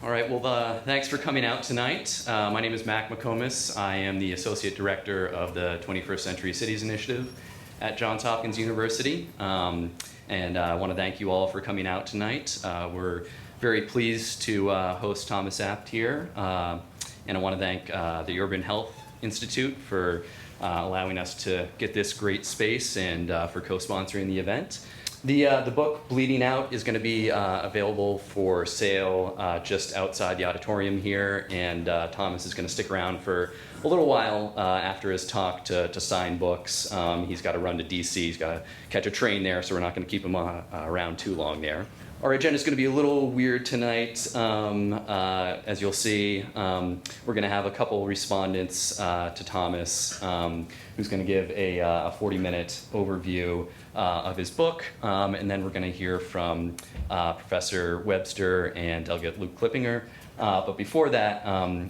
All right, well, thanks for coming out tonight. My name is Mac McComas. I am the Associate Director of the 21st Century Cities Initiative at Johns Hopkins University. And I want to thank you all for coming out tonight. We're very pleased to host Thomas Abt here. And I want to thank the Urban Health Institute for allowing us to get this great space and for co-sponsoring the event. The book, Bleeding Out, is going to be available for sale just outside the auditorium here, and Thomas is going to stick around for a little while after his talk to sign books. He's got to run to DC, he's got to catch a train there, so we're not going to keep him around too long there. Our agenda is going to be a little weird tonight. As you'll see, we're going to have a couple respondents to Thomas, who's going to give a 40-minute overview of his book, and then we're going to hear from Professor Webster and Delegate Luke Clippinger. But before that,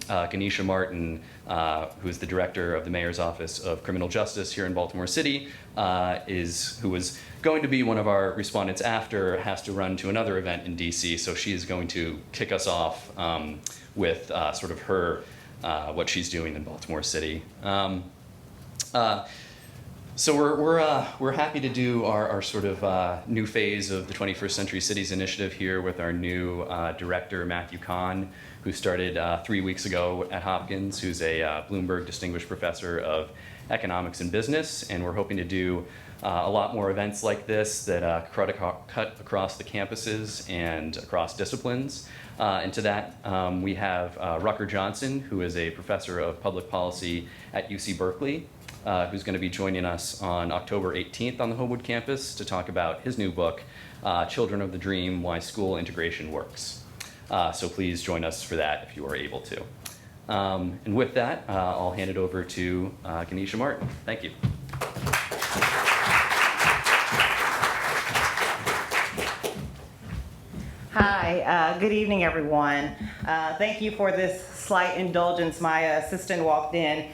Ganesha Martin, who is the director of the Mayor's Office of Criminal Justice here in Baltimore City, who was going to be one of our respondents after, has to run to another event in DC, so she is going to kick us off with sort of her, what she's doing in Baltimore City. So we're happy to do our sort of new phase of the 21st Century Cities Initiative here with our new director, Matthew Kahn, who started 3 weeks ago at Hopkins, who's a Bloomberg Distinguished Professor of Economics and Business, and we're hoping to do a lot more events like this that cut across the campuses and across disciplines. And to that, we have Rucker Johnson, who is a professor of public policy at UC Berkeley, who's going to be joining us on October 18th on the Homewood campus to talk about his new book, Children of the Dream, Why School Integration Works. So please join us for that if you are able to. And with that, I'll hand it over to Ganesha Martin. Thank you. Hi, good evening, everyone. Thank you for this slight indulgence. My assistant walked in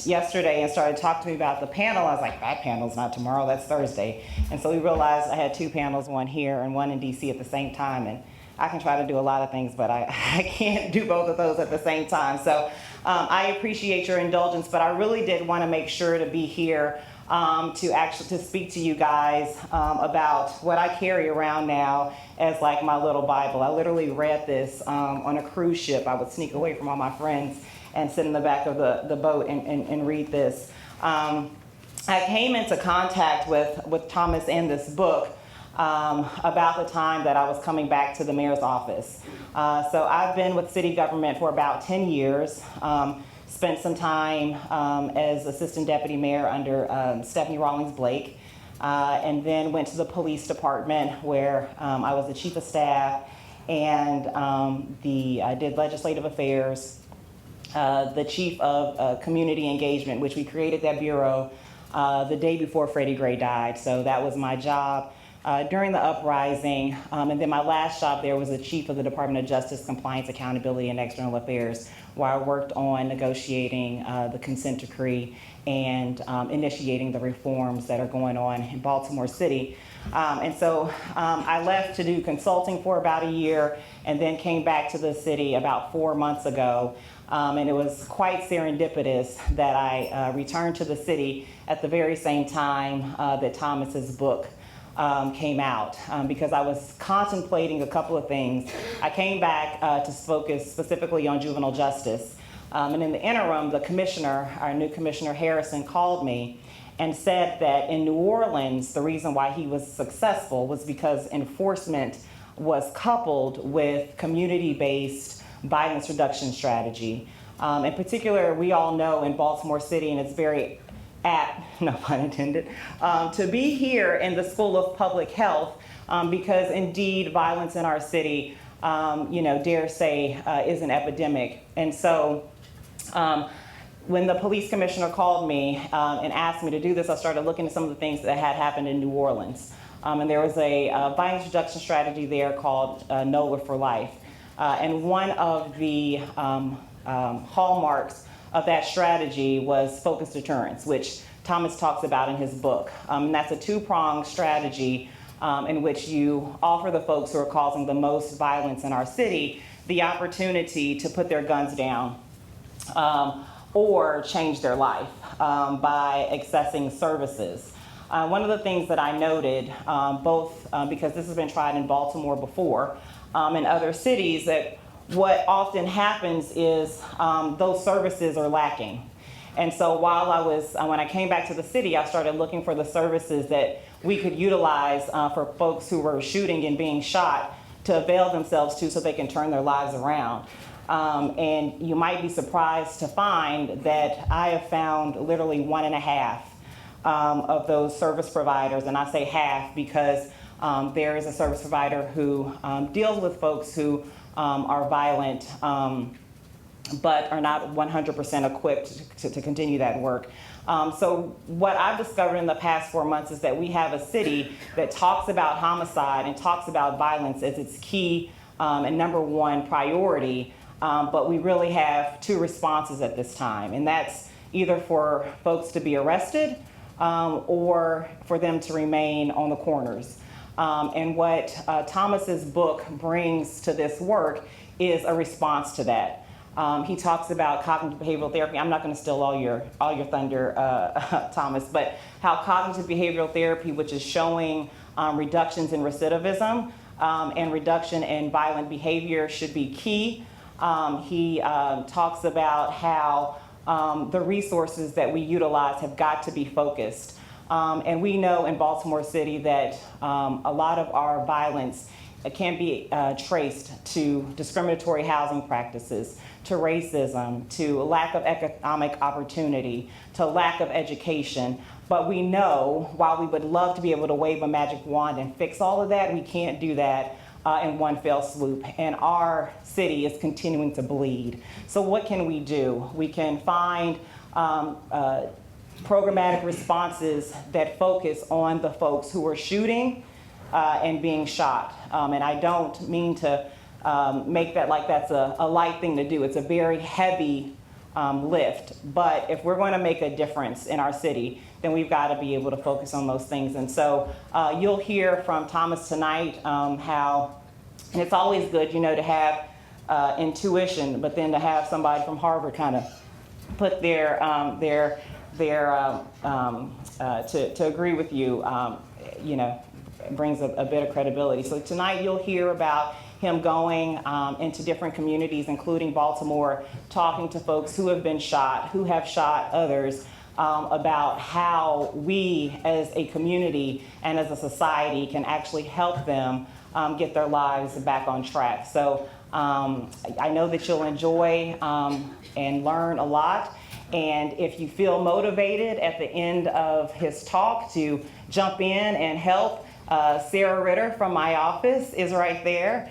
yesterday and started talking to me about the panel. I was like, that panel's not tomorrow, that's Thursday. And so we realized I had two panels, one here and one in DC at the same time. And I can try to do a lot of things, but I can't do both of those at the same time. So I appreciate your indulgence, but I really did want to make sure to be here to speak to you guys about what I carry around now as like my little Bible. I literally read this on a cruise ship. I would sneak away from all my friends and sit in the back of the boat and read this. I came into contact with Thomas and this book about the time that I was coming back to the mayor's office. So I've been with city government for about 10 years. Spent some time as assistant deputy mayor under Stephanie Rawlings Blake, and then went to the police department where I was the chief of staff, and I did legislative affairs, the chief of community engagement, which we created that bureau the day before Freddie Gray died. So that was my job during the uprising. And then my last job there was the chief of the Department of Justice, Compliance, Accountability, and External Affairs, where I worked on negotiating the consent decree and initiating the reforms that are going on in Baltimore City. And so I left to do consulting for about a year and then came back to the city about 4 months ago. And it was quite serendipitous that I returned to the city at the very same time that Thomas's book came out, because I was contemplating a couple of things. I came back to focus specifically on juvenile justice. And in the interim, the commissioner, our new commissioner Harrison, called me and said that in New Orleans, the reason why he was successful was because enforcement was coupled with community-based violence reduction strategy. In particular, we all know in Baltimore City, and it's very apt, no pun intended, to be here in the School of Public Health, because indeed violence in our city, dare say, is an epidemic. And so when the police commissioner called me and asked me to do this, I started looking at some of the things that had happened in New Orleans. And there was a violence reduction strategy there called NOLA for Life. And one of the hallmarks of that strategy was focused deterrence, which Thomas talks about in his book. And that's a two-pronged strategy in which you offer the folks who are causing the most violence in our city the opportunity to put their guns down or change their life by accessing services. One of the things that I noted, both because this has been tried in Baltimore before, and other cities, that what often happens is those services are lacking. And so when I came back to the city, I started looking for the services that we could utilize for folks who were shooting and being shot to avail themselves to so they can turn their lives around. And you might be surprised to find that I have found literally 1.5 of those service providers, and I say half because there is a service provider who deals with folks who are violent, but are not 100% equipped to continue that work. So what I've discovered in the past 4 months is that we have a city that talks about homicide and talks about violence as its key and #1 priority, but we really have 2 responses at this time, and that's either for folks to be arrested or for them to remain on the corners. And what Thomas's book brings to this work is a response to that. He talks about cognitive behavioral therapy. I'm not going to steal all your thunder, Thomas, but how cognitive behavioral therapy, which is showing reductions in recidivism and reduction in violent behavior, should be key. He talks about how the resources that we utilize have got to be focused. And we know in Baltimore City that a lot of our violence can be traced to discriminatory housing practices, to racism, to lack of economic opportunity, to lack of education. But we know, while we would love to be able to wave a magic wand and fix all of that, we can't do that in one fell swoop. And our city is continuing to bleed. So what can we do? We can find programmatic responses that focus on the folks who are shooting and being shot. And I don't mean to make that like that's a light thing to do. It's a very heavy lift. But if we're going to make a difference in our city, then we've got to be able to focus on those things. And so you'll hear from Thomas tonight how, and it's always good, to have intuition, but then to have somebody from Harvard kind of put to agree with you, brings a bit of credibility. So tonight you'll hear about him going into different communities, including Baltimore, talking to folks who have been shot, who have shot others, about how we as a community and as a society can actually help them get their lives back on track. So I know that you'll enjoy and learn a lot. And if you feel motivated at the end of his talk to jump in and help, Sarah Ritter from my office is right there.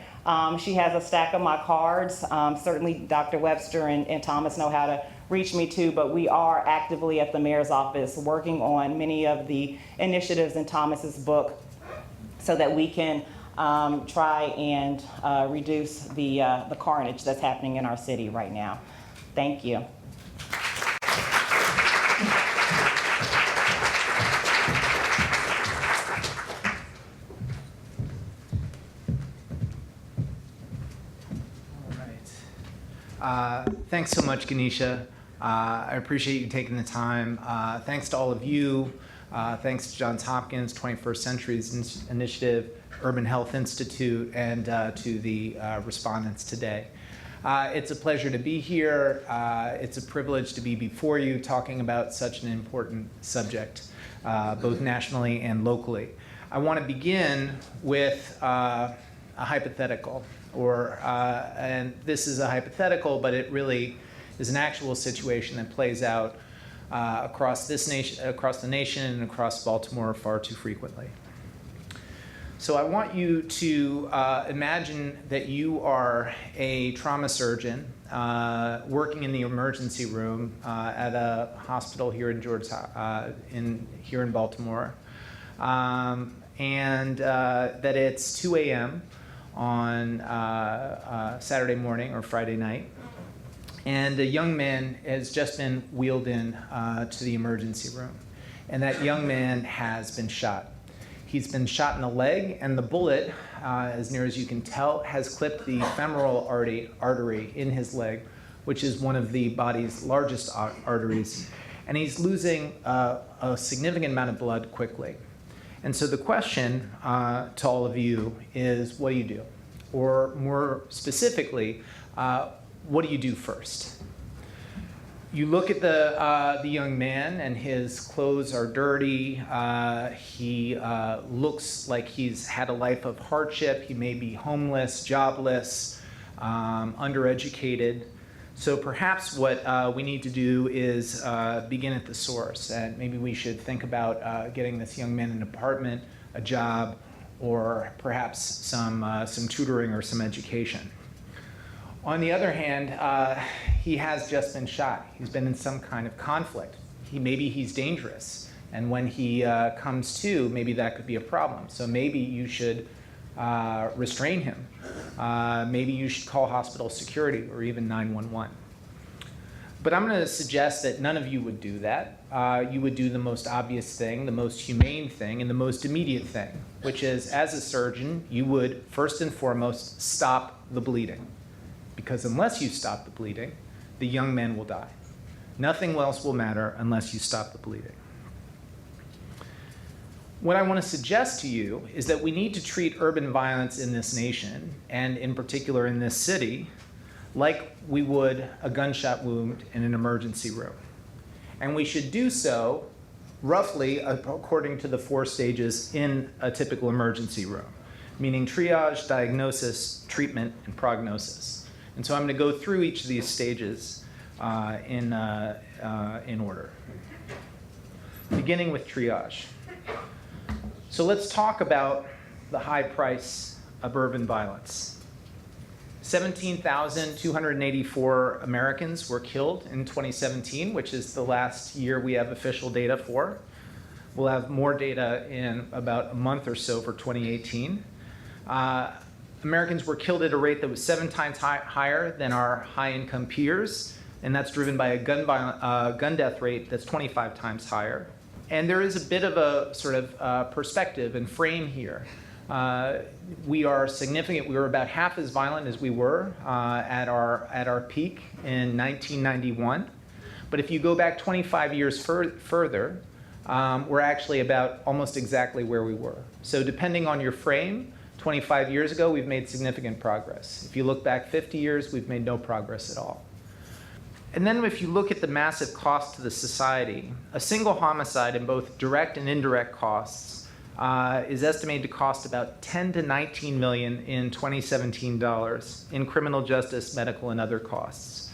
She has a stack of my cards. Certainly Dr. Webster and Thomas know how to reach me too, but we are actively at the mayor's office working on many of the initiatives in Thomas's book so that we can try and reduce the carnage that's happening in our city right now. Thank you. Thanks so much, Ganesha. I appreciate you taking the time. Thanks to all of you. Thanks to Johns Hopkins, 21st Centuries Initiative, Urban Health Institute, and to the respondents today. It's a pleasure to be here. It's a privilege to be before you talking about such an important subject, both nationally and locally. I want to begin with a hypothetical. And this is a hypothetical, but it really is an actual situation that plays out across the nation, and across Baltimore far too frequently. So I want you to imagine that you are a trauma surgeon working in the emergency room at a hospital here in here in Baltimore, and that it's 2 a.m. on Saturday morning or Friday night, and a young man has just been wheeled in to the emergency room, and that young man has been shot. He's been shot in the leg, and the bullet, as near as you can tell, has clipped the femoral artery in his leg, which is one of the body's largest arteries. And he's losing a significant amount of blood quickly. And so the question to all of you is, what do you do? Or more specifically, what do you do first? You look at the young man, and his clothes are dirty. He looks like he's had a life of hardship. He may be homeless, jobless, undereducated. So perhaps what we need to do is begin at the source, and maybe we should think about getting this young man an apartment, a job, or perhaps some tutoring or some education. On the other hand, he has just been shot. He's been in some kind of conflict. Maybe he's dangerous, and when he comes to, maybe that could be a problem. So maybe you should restrain him. Maybe you should call hospital security or even 911. But I'm going to suggest that none of you would do that. You would do the most obvious thing, the most humane thing, and the most immediate thing, which is, as a surgeon, you would first and foremost stop the bleeding. Because unless you stop the bleeding, the young man will die. Nothing else will matter unless you stop the bleeding. What I want to suggest to you is that we need to treat urban violence in this nation, and in particular in this city, like we would a gunshot wound in an emergency room. And we should do so roughly according to the 4 stages in a typical emergency room, meaning triage, diagnosis, treatment, and prognosis. And so I'm going to go through each of these stages in order. Beginning with triage. So let's talk about the high price of urban violence. 17,284 Americans were killed in 2017, which is the last year we have official data for. We'll have more data in about a month or so for 2018. Americans were killed at a rate that was 7 times higher than our high-income peers, and that's driven by a gun death rate that's 25 times higher. And there is a bit of a sort of perspective and frame here. We are significant. We were about half as violent as we were at our peak in 1991. But if you go back 25 years further, we're actually about almost exactly where we were. So depending on your frame, 25 years ago, we've made significant progress. If you look back 50 years, we've made no progress at all. And then if you look at the massive cost to the society, a single homicide in both direct and indirect costs is estimated to cost about 10 to 19 million in 2017 dollars in criminal justice, medical, and other costs.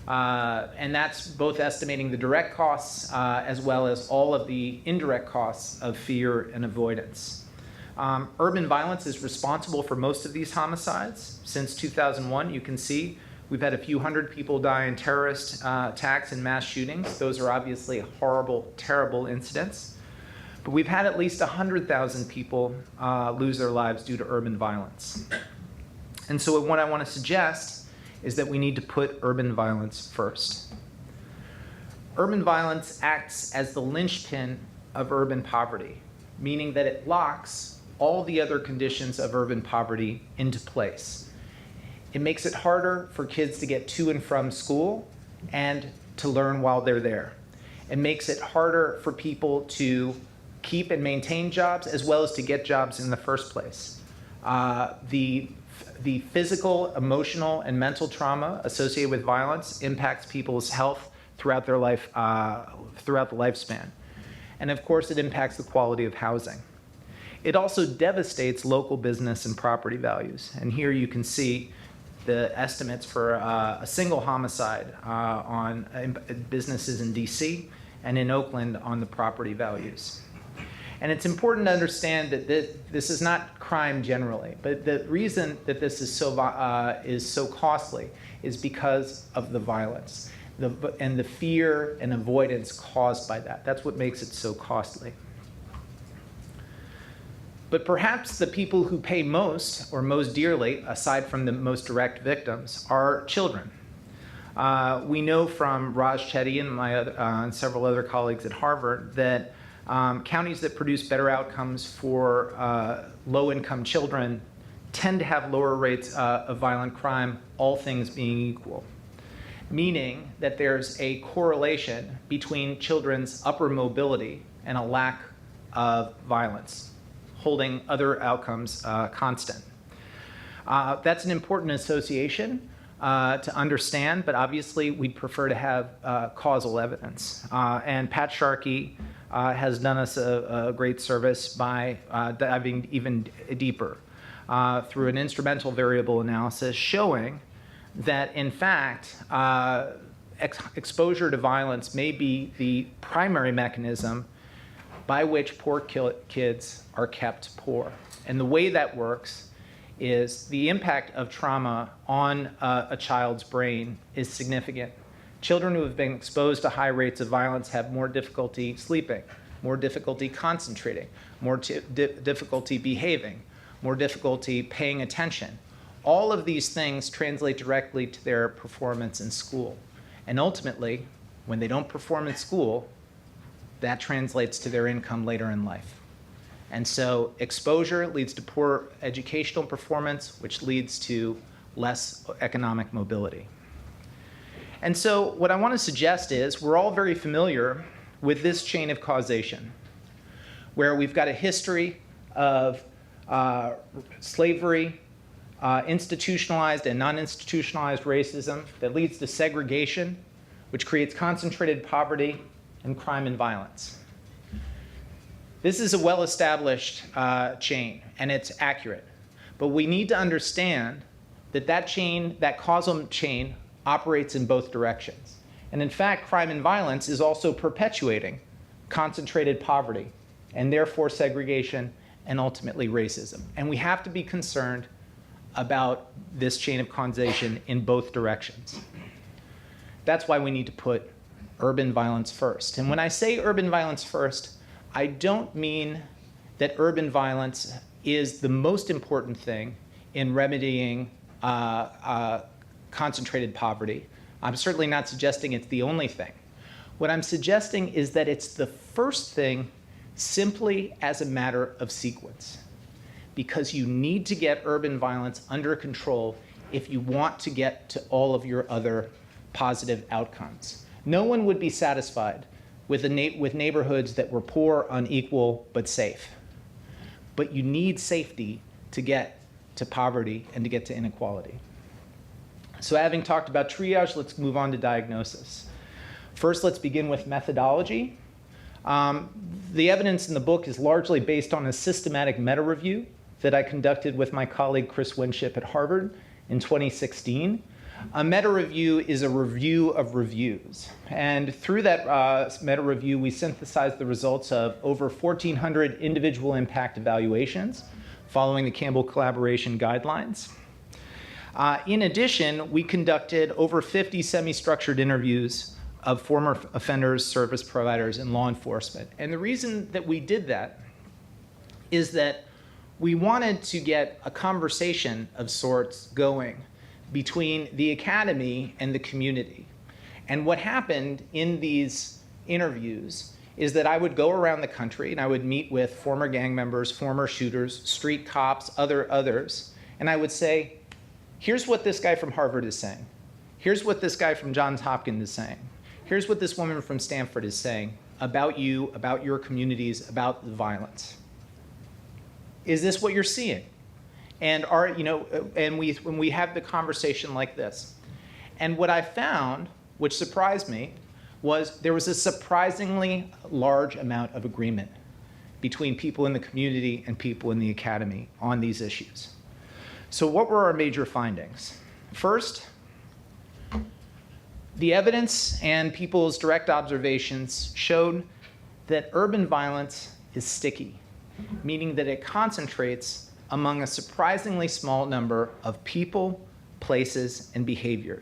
And that's both estimating the direct costs as well as all of the indirect costs of fear and avoidance. Urban violence is responsible for most of these homicides. Since 2001, you can see we've had a few hundred people die in terrorist attacks and mass shootings. Those are obviously horrible, terrible incidents. But we've had at least 100,000 people lose their lives due to urban violence. And so what I want to suggest is that we need to put urban violence first. Urban violence acts as the linchpin of urban poverty, meaning that it locks all the other conditions of urban poverty into place. It makes it harder for kids to get to and from school and to learn while they're there. It makes it harder for people to keep and maintain jobs as well as to get jobs in the first place. The physical, emotional, and mental trauma associated with violence impacts people's health throughout their life, throughout the lifespan. And of course, it impacts the quality of housing. It also devastates local business and property values. And here you can see the estimates for a single homicide on businesses in DC and in Oakland on the property values. And it's important to understand that this is not crime generally, but the reason that this is so costly is because of the violence and the fear and avoidance caused by that. That's what makes it so costly. But perhaps the people who pay most or most dearly, aside from the most direct victims, are children. We know from Raj Chetty and my and several other colleagues at Harvard that Counties that produce better outcomes for low-income children tend to have lower rates of violent crime, all things being equal, meaning that there's a correlation between children's upward mobility and a lack of violence, holding other outcomes constant. That's an important association to understand, but obviously we'd prefer to have causal evidence. And Pat Sharkey has done us a great service by diving even deeper through an instrumental variable analysis showing that, in fact, exposure to violence may be the primary mechanism by which poor kids are kept poor. And the way that works is the impact of trauma on a child's brain is significant. Children who have been exposed to high rates of violence have more difficulty sleeping, more difficulty concentrating, more difficulty behaving, more difficulty paying attention. All of these things translate directly to their performance in school. And ultimately, when they don't perform in school, that translates to their income later in life. And so exposure leads to poor educational performance, which leads to less economic mobility. And so what I want to suggest is we're all very familiar with this chain of causation, where we've got a history of slavery, institutionalized and non-institutionalized racism that leads to segregation, which creates concentrated poverty and crime and violence. This is a well-established chain, and it's accurate. But we need to understand that that causal chain operates in both directions. And in fact, crime and violence is also perpetuating concentrated poverty, and therefore segregation and ultimately racism. And we have to be concerned about this chain of causation in both directions. That's why we need to put urban violence first. And when I say urban violence first, I don't mean that urban violence is the most important thing in remedying concentrated poverty. I'm certainly not suggesting it's the only thing. What I'm suggesting is that it's the first thing simply as a matter of sequence, because you need to get urban violence under control if you want to get to all of your other positive outcomes. No one would be satisfied with neighborhoods that were poor, unequal, but safe. But you need safety to get to poverty and to get to inequality. So having talked about triage, let's move on to diagnosis. First, let's begin with methodology. The evidence in the book is largely based on a systematic meta-review that I conducted with my colleague Chris Winship at Harvard in 2016. A meta-review is a review of reviews. And through that meta-review, we synthesized the results of over 1,400 individual impact evaluations following the Campbell Collaboration Guidelines. In addition, we conducted over 50 semi-structured interviews of former offenders, service providers, and law enforcement. And the reason that we did that is that we wanted to get a conversation of sorts going between the academy and the community. And what happened in these interviews is that I would go around the country and I would meet with former gang members, former shooters, street cops, others, and I would say, here's what this guy from Harvard is saying. Here's what this guy from Johns Hopkins is saying. Here's what this woman from Stanford is saying about you, about your communities, about the violence. Is this what you're seeing? And when we have the conversation like this. And what I found, which surprised me, was there was a surprisingly large amount of agreement between people in the community and people in the academy on these issues. So what were our major findings? First, the evidence and people's direct observations showed that urban violence is sticky, meaning that it concentrates among a surprisingly small number of people, places, and behavior.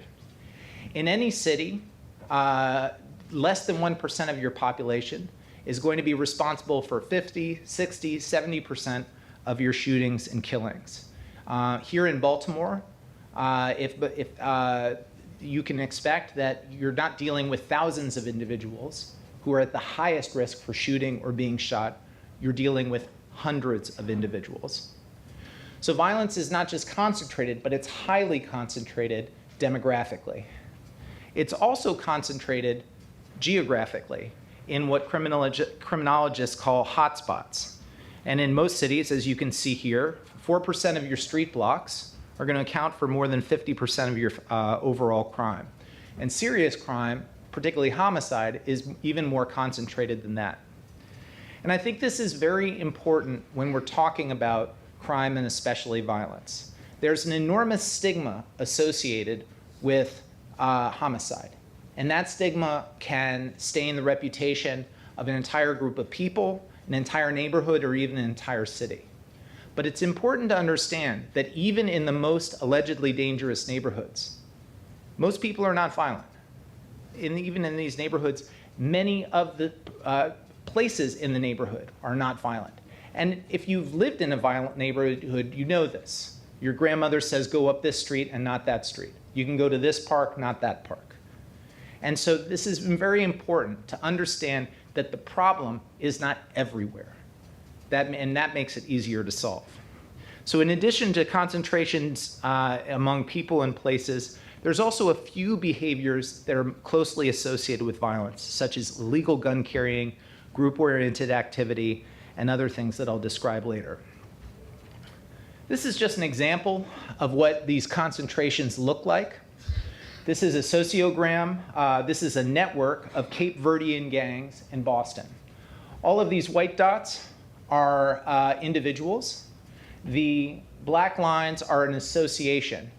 In any city, less than 1% of your population is going to be responsible for 50, 60, 70% of your shootings and killings. Here in Baltimore, you can expect that you're not dealing with thousands of individuals who are at the highest risk for shooting or being shot, you're dealing with hundreds of individuals. So violence is not just concentrated, but it's highly concentrated demographically. It's also concentrated geographically in what criminologists call hotspots. And in most cities, as you can see here, 4% of your street blocks are going to account for more than 50% of your overall crime. And serious crime, particularly homicide, is even more concentrated than that. And I think this is very important when we're talking about crime and especially violence. There's an enormous stigma associated with homicide. And that stigma can stain the reputation of an entire group of people, an entire neighborhood, or even an entire city. But it's important to understand that even in the most allegedly dangerous neighborhoods, most people are not violent. Even in these neighborhoods, many of the places in the neighborhood are not violent. And if you've lived in a violent neighborhood, you know this. Your grandmother says, go up this street and not that street. You can go to this park, not that park. And so this is very important to understand that the problem is not everywhere. And that makes it easier to solve. So in addition to concentrations among people and places, there's also a few behaviors that are closely associated with violence, such as illegal gun carrying, group-oriented activity, and other things that I'll describe later. This is just an example of what these concentrations look like. This is a sociogram. This is a network of Cape Verdean gangs in Boston. All of these white dots are individuals. The black lines are an association.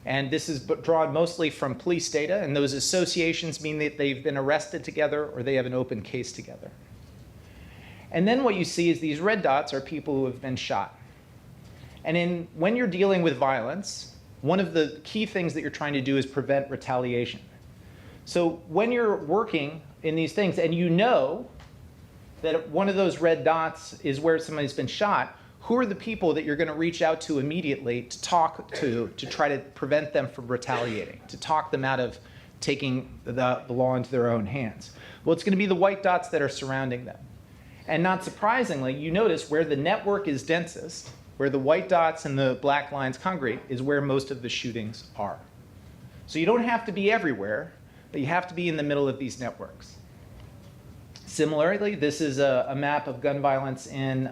And this is drawn mostly from police data, and those associations mean that they've been arrested together or they have an open case together. And then what you see is these red dots are people who have been shot. And when you're dealing with violence, one of the key things that you're trying to do is prevent retaliation. So when you're working in these things and you know that one of those red dots is where somebody's been shot, who are the people that you're going to reach out to immediately to talk to try to prevent them from retaliating, to talk them out of taking the law into their own hands? Well, it's going to be the white dots that are surrounding them. And not surprisingly, you notice where the network is densest, where the white dots and the black lines congregate, is where most of the shootings are. So you don't have to be everywhere, but you have to be in the middle of these networks. Similarly, this is a map of gun violence in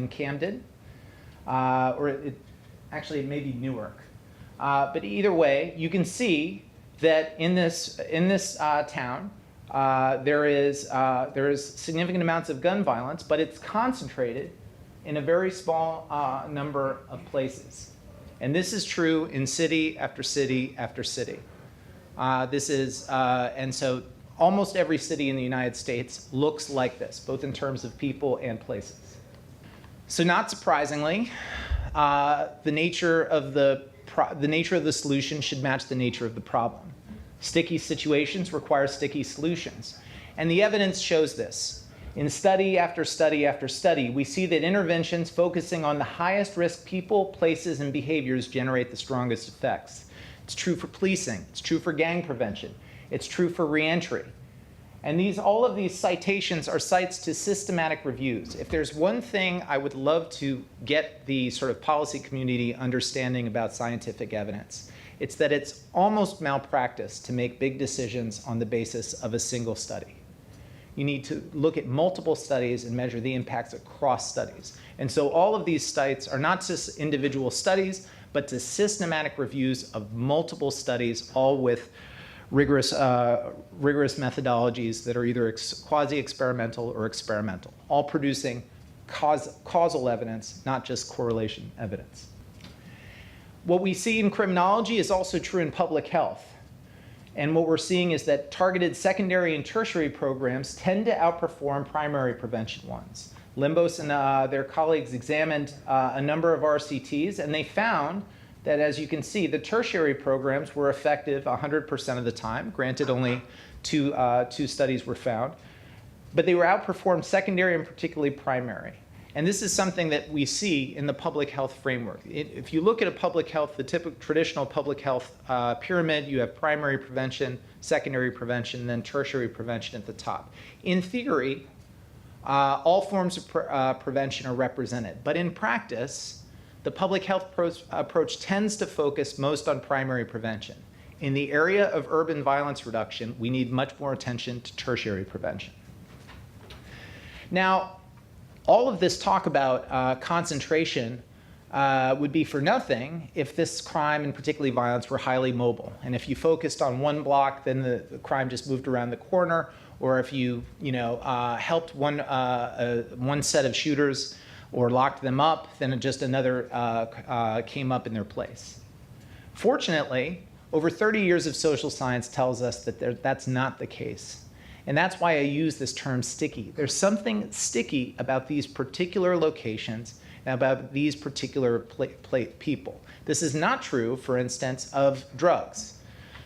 Camden, actually it may be Newark. But either way, you can see that in this town, there is significant amounts of gun violence, but it's concentrated in a very small number of places. And this is true in city after city after city. And so almost every city in the United States looks like this, both in terms of people and places. So not surprisingly, the nature of the solution should match the nature of the problem. Sticky situations require sticky solutions. And the evidence shows this. In study after study after study, we see that interventions focusing on the highest risk people, places, and behaviors generate the strongest effects. It's true for policing. It's true for gang prevention. It's true for reentry. And all of these citations are cites to systematic reviews. If there's one thing I would love to get the sort of policy community understanding about scientific evidence, it's that it's almost malpractice to make big decisions on the basis of a single study. You need to look at multiple studies and measure the impacts across studies. And so all of these cites are not just individual studies, but to systematic reviews of multiple studies, all with rigorous methodologies that are either quasi-experimental or experimental, all producing causal evidence, not just correlation evidence. What we see in criminology is also true in public health. And what we're seeing is that targeted secondary and tertiary programs tend to outperform primary prevention ones. Limbos and their colleagues examined a number of RCTs, and they found that, as you can see, the tertiary programs were effective 100% of the time. Granted, only two studies were found. But they were outperformed secondary and particularly primary. And this is something that we see in the public health framework. If you look at a public health, the typical traditional public health pyramid, you have primary prevention, secondary prevention, and then tertiary prevention at the top. In theory, all forms of prevention are represented. But in practice, the public health approach tends to focus most on primary prevention. In the area of urban violence reduction, we need much more attention to tertiary prevention. Now, all of this talk about concentration would be for nothing if this crime, and particularly violence, were highly mobile. And if you focused on one block, then the crime just moved around the corner. Or if you helped one set of shooters or locked them up, then just another came up in their place. Fortunately, over 30 years of social science tells us that that's not the case. And that's why I use this term sticky. There's something sticky about these particular locations and about these particular people. This is not true, for instance, of drugs.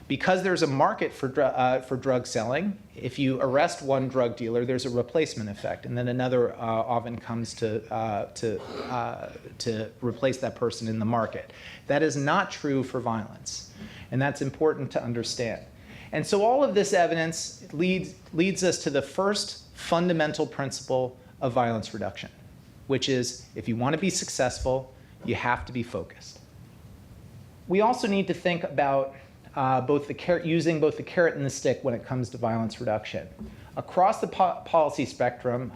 Because there's a market for drug selling, if you arrest one drug dealer, there's a replacement effect, and then another often comes to replace that person in the market. That is not true for violence, and that's important to understand. And so all of this evidence leads us to the first fundamental principle of violence reduction, which is if you want to be successful, you have to be focused. We also need to think about using both the carrot and the stick when it comes to violence reduction. Across the policy spectrum,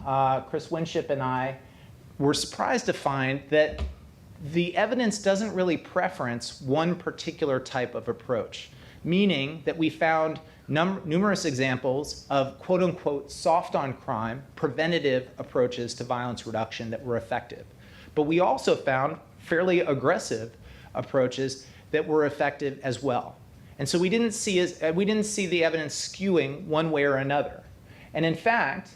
Chris Winship and I were surprised to find that the evidence doesn't really preference one particular type of approach, meaning that we found numerous examples of quote-unquote soft on crime, preventative approaches to violence reduction that were effective. But we also found fairly aggressive approaches that were effective as well. And so we didn't see the evidence skewing one way or another. And in fact,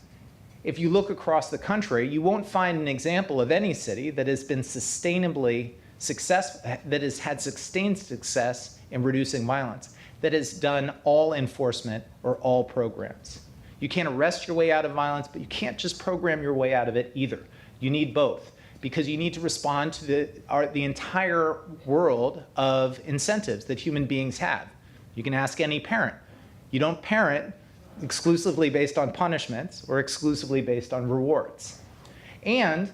if you look across the country, you won't find an example of any city that has been sustainably successful, that has had sustained success in reducing violence, that has done all enforcement or all programs. You can't arrest your way out of violence, but you can't just program your way out of it either. You need both, because you need to respond to the entire world of incentives that human beings have. You can ask any parent. You don't parent exclusively based on punishments or exclusively based on rewards. And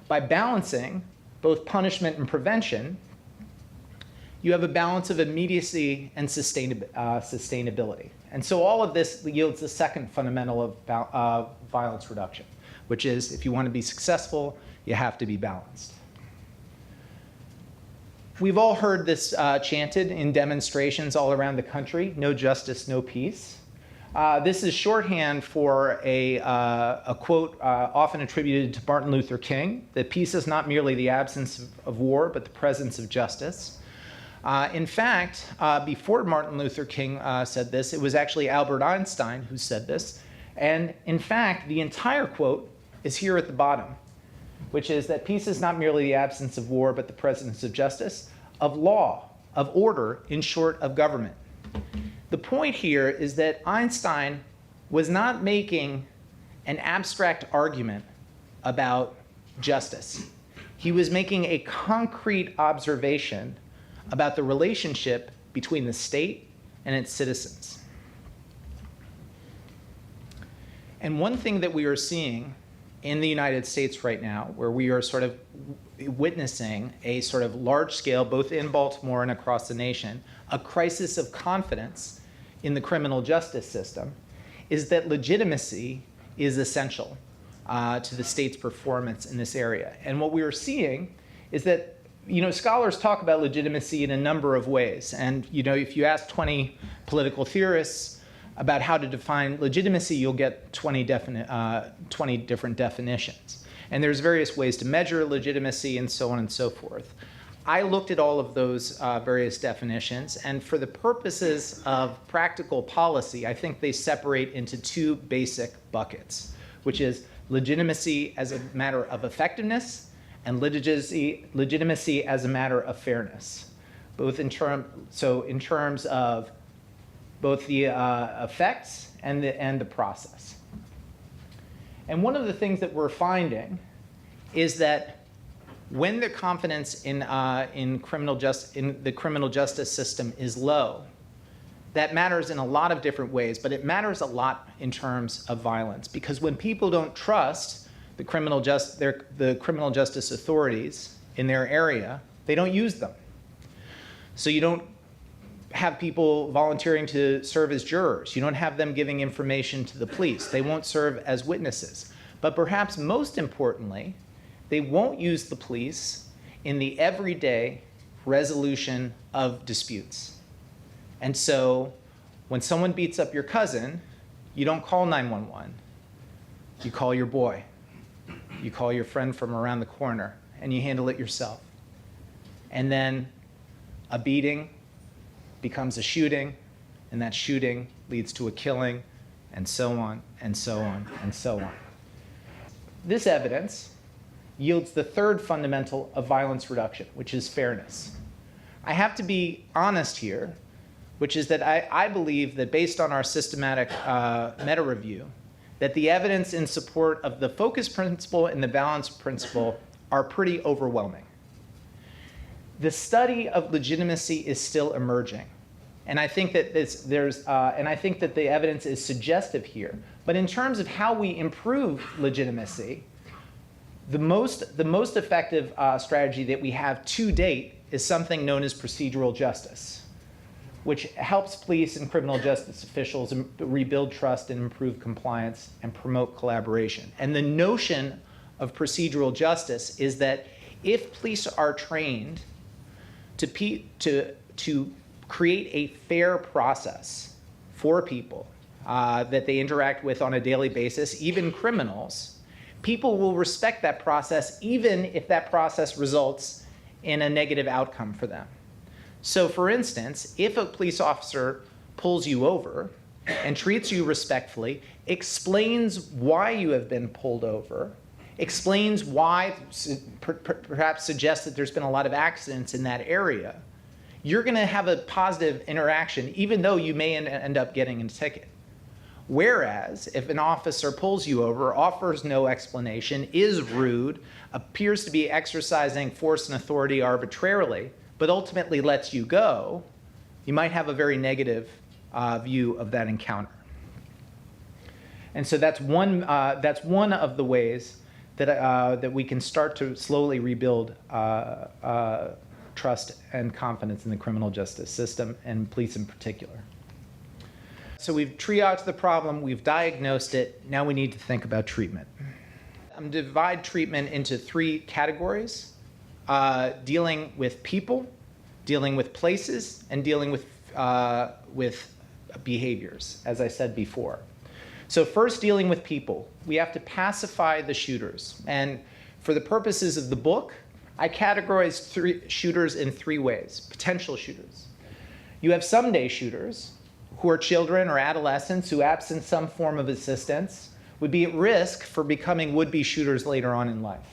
by balancing both punishment and prevention, you have a balance of immediacy and sustainability. And so all of this yields the second fundamental of violence reduction, which is if you want to be successful, you have to be balanced. We've all heard this chanted in demonstrations all around the country: no justice, no peace. This is shorthand for a quote often attributed to Martin Luther King, that peace is not merely the absence of war, but the presence of justice. In fact, before Martin Luther King said this, it was actually Albert Einstein who said this. And in fact, the entire quote is here at the bottom, which is that peace is not merely the absence of war, but the presence of justice, of law, of order, in short, of government. The point here is that Einstein was not making an abstract argument about justice. He was making a concrete observation about the relationship between the state and its citizens. And one thing that we are seeing in the United States right now, where we are sort of witnessing a sort of large scale, both in Baltimore and across the nation, a crisis of confidence in the criminal justice system, is that legitimacy is essential to the state's performance in this area. And what we are seeing is that, scholars talk about legitimacy in a number of ways. And, if you ask 20 political theorists about how to define legitimacy, you'll get 20 different definitions. And there's various ways to measure legitimacy and so on and so forth. I looked at all of those various definitions, and for the purposes of practical policy, I think they separate into two basic buckets, which is legitimacy as a matter of effectiveness and legitimacy as a matter of fairness, in terms of both the effects and the process. And one of the things that we're finding is that when the confidence in the criminal justice system is low, that matters in a lot of different ways, but it matters a lot in terms of violence. Because when people don't trust the criminal justice authorities in their area, they don't use them. So you don't have people volunteering to serve as jurors. You don't have them giving information to the police. They won't serve as witnesses. But perhaps most importantly, they won't use the police in the everyday resolution of disputes. And so when someone beats up your cousin, you don't call 911. You call your boy. You call your friend from around the corner, and you handle it yourself. And then a beating becomes a shooting, and that shooting leads to a killing, and so on, and so on, and so on. This evidence yields the third fundamental of violence reduction, which is fairness. I have to be honest here, which is that I believe that based on our systematic meta-review, that the evidence in support of the focus principle and the balance principle are pretty overwhelming. The study of legitimacy is still emerging, and I think that I think that the evidence is suggestive here. But in terms of how we improve legitimacy, the most effective strategy that we have to date is something known as procedural justice, which helps police and criminal justice officials rebuild trust and improve compliance and promote collaboration. And the notion of procedural justice is that if police are trained to create a fair process for people that they interact with on a daily basis, even criminals, people will respect that process even if that process results in a negative outcome for them. So for instance, if a police officer pulls you over and treats you respectfully, explains why you have been pulled over, explains why, perhaps suggests that there's been a lot of accidents in that area, you're going to have a positive interaction even though you may end up getting a ticket. Whereas if an officer pulls you over, offers no explanation, is rude, appears to be exercising force and authority arbitrarily, but ultimately lets you go, you might have a very negative view of that encounter. And so that's one of the ways that we can start to slowly rebuild trust and confidence in the criminal justice system and police in particular. So we've triaged the problem, we've diagnosed it, now we need to think about treatment. I'm going to divide treatment into three categories: dealing with people, dealing with places, and dealing with behaviors, as I said before. So first, dealing with people. We have to pacify the shooters. And for the purposes of the book, I categorize shooters in three ways: potential shooters. You have someday shooters, who are children or adolescents who, absent some form of assistance, would be at risk for becoming would-be shooters later on in life.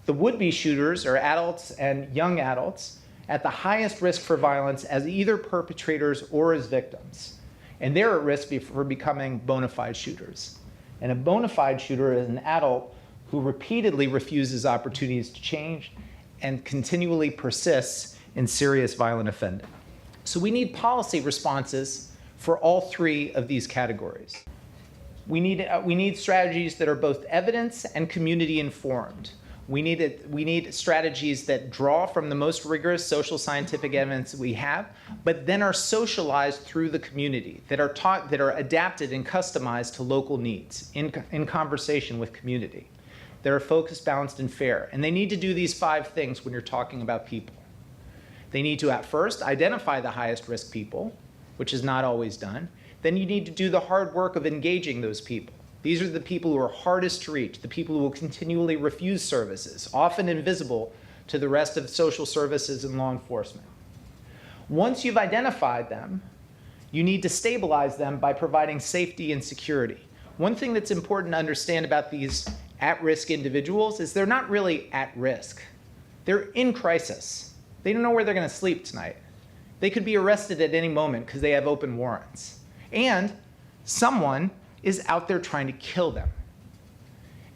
The would-be shooters are adults and young adults at the highest risk for violence as either perpetrators or as victims. And they're at risk for becoming bona fide shooters. And a bona fide shooter is an adult who repeatedly refuses opportunities to change and continually persists in serious violent offending. So we need policy responses for all three of these categories. We need strategies that are both evidence and community informed. We need strategies that draw from the most rigorous social scientific evidence we have, but then are socialized through the community, that are adapted and customized to local needs in conversation with community, that are focused, balanced, and fair. And they need to do these 5 things when you're talking about people. They need to, at first, identify the highest risk people, which is not always done. Then you need to do the hard work of engaging those people. These are the people who are hardest to reach, the people who will continually refuse services, often invisible to the rest of social services and law enforcement. Once you've identified them, you need to stabilize them by providing safety and security. One thing that's important to understand about these at-risk individuals is they're not really at risk. They're in crisis. They don't know where they're going to sleep tonight. They could be arrested at any moment because they have open warrants. And someone is out there trying to kill them.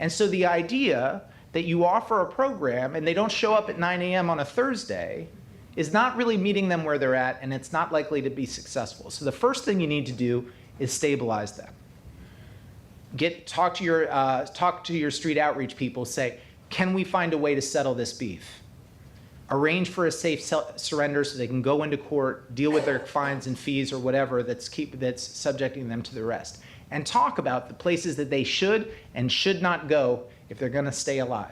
And so the idea that you offer a program and they don't show up at 9 a.m. on a Thursday is not really meeting them where they're at, and it's not likely to be successful. So the first thing you need to do is stabilize them. Talk to your street outreach people. Say, can we find a way to settle this beef? Arrange for a safe surrender so they can go into court, deal with their fines and fees or whatever that's subjecting them to the arrest. And talk about the places that they should and should not go if they're going to stay alive.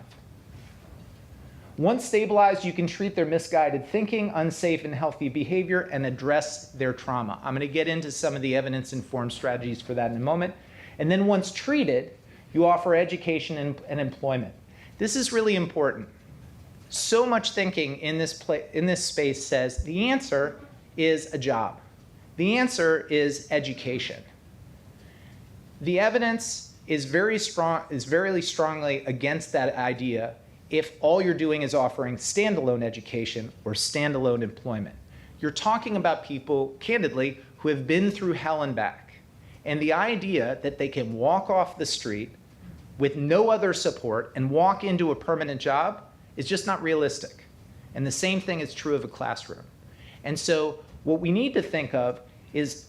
Once stabilized, you can treat their misguided thinking, unsafe and healthy behavior, and address their trauma. I'm going to get into some of the evidence-informed strategies for that in a moment. And then once treated, you offer education and employment. This is really important. So much thinking in this space says the answer is a job. The answer is education. The evidence is very strongly against that idea if all you're doing is offering standalone education or standalone employment. You're talking about people, candidly, who have been through hell and back. And the idea that they can walk off the street with no other support and walk into a permanent job is just not realistic. And the same thing is true of a classroom. And so what we need to think of is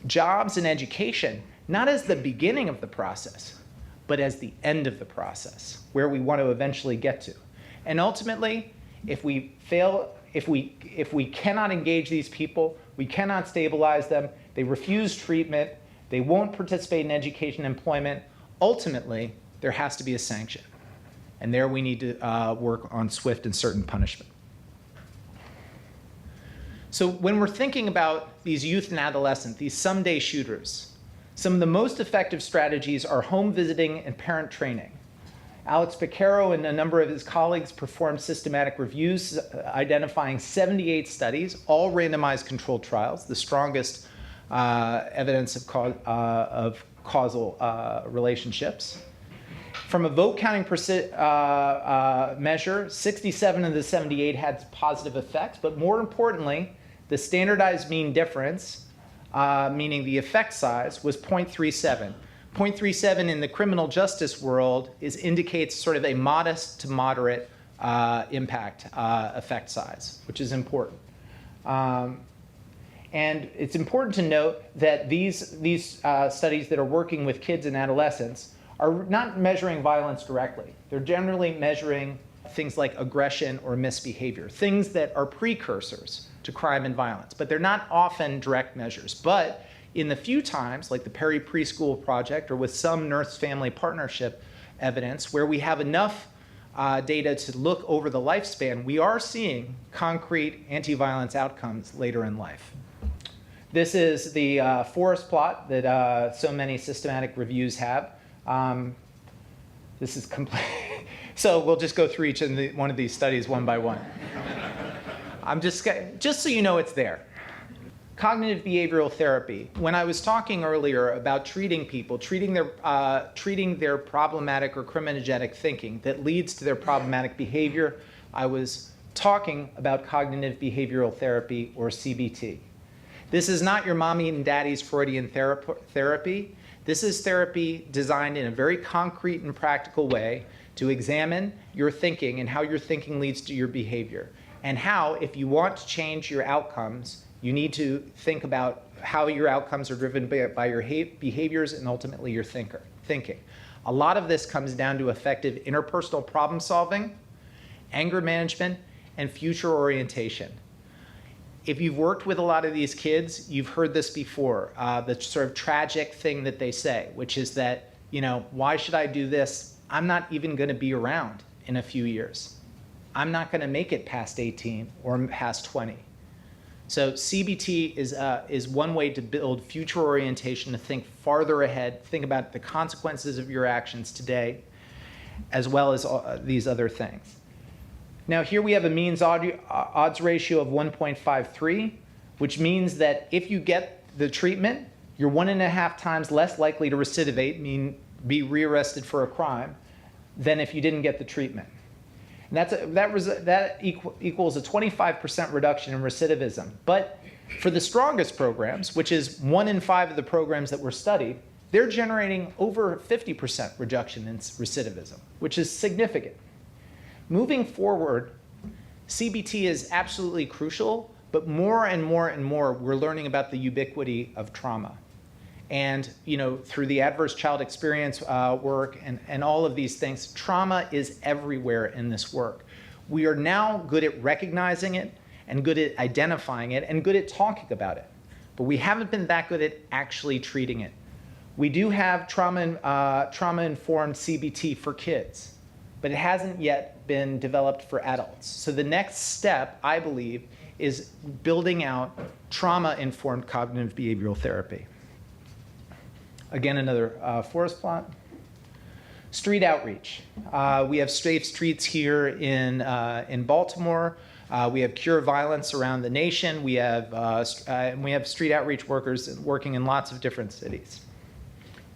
jobs and education, not as the beginning of the process, but as the end of the process, where we want to eventually get to. And ultimately, if we cannot engage these people, we cannot stabilize them, they refuse treatment, they won't participate in education and employment, ultimately, there has to be a sanction. And there we need to work on swift and certain punishment. So when we're thinking about these youth and adolescents, these someday shooters, some of the most effective strategies are home visiting and parent training. Alex Piquero and a number of his colleagues performed systematic reviews identifying 78 studies, all randomized controlled trials, the strongest evidence of causal relationships. From a vote counting measure, 67 of the 78 had positive effects, but more importantly, the standardized mean difference, meaning the effect size, was 0.37. 0.37 in the criminal justice world indicates sort of a modest to moderate impact effect size, which is important. And it's important to note that these studies that are working with kids and adolescents are not measuring violence directly. They're generally measuring things like aggression or misbehavior, things that are precursors to crime and violence, but they're not often direct measures. But in the few times, like the Perry Preschool Project or with some nurse-family partnership evidence, where we have enough data to look over the lifespan, we are seeing concrete anti-violence outcomes later in life. This is the forest plot that so many systematic reviews have. This is complete. So we'll just go through each one of these studies one by one. I'm just so you know it's there. Cognitive behavioral therapy. When I was talking earlier about treating people, treating their problematic or criminogenic thinking that leads to their problematic behavior, I was talking about cognitive behavioral therapy, or CBT. This is not your mommy and daddy's Freudian therapy. This is therapy designed in a very concrete and practical way to examine your thinking and how your thinking leads to your behavior. And how, if you want to change your outcomes, you need to think about how your outcomes are driven by your behaviors and ultimately your thinking. A lot of this comes down to effective interpersonal problem solving, anger management, and future orientation. If you've worked with a lot of these kids, you've heard this before, the sort of tragic thing that they say, which is that, why should I do this? I'm not even going to be around in a few years. I'm not going to make it past 18 or past 20. So CBT is one way to build future orientation, to think farther ahead, think about the consequences of your actions today, as well as these other things. Now here we have a means odds ratio of 1.53, which means that if you get the treatment, you're 1.5 times less likely to recidivate, be rearrested for a crime, than if you didn't get the treatment. And that equals a 25% reduction in recidivism. But for the strongest programs, which is 1 in 5 of the programs that were studied, they're generating over 50% reduction in recidivism, which is significant. Moving forward, CBT is absolutely crucial, but more and more and more, we're learning about the ubiquity of trauma. And through the adverse child experience work and all of these things, trauma is everywhere in this work. We are now good at recognizing it and good at identifying it and good at talking about it. But we haven't been that good at actually treating it. We do have trauma-informed CBT for kids, but it hasn't yet been developed for adults. So the next step, I believe, is building out trauma-informed cognitive behavioral therapy. Again, another forest plot. Street outreach. We have safe streets here in Baltimore. We have Cure Violence around the nation. We have street outreach workers working in lots of different cities.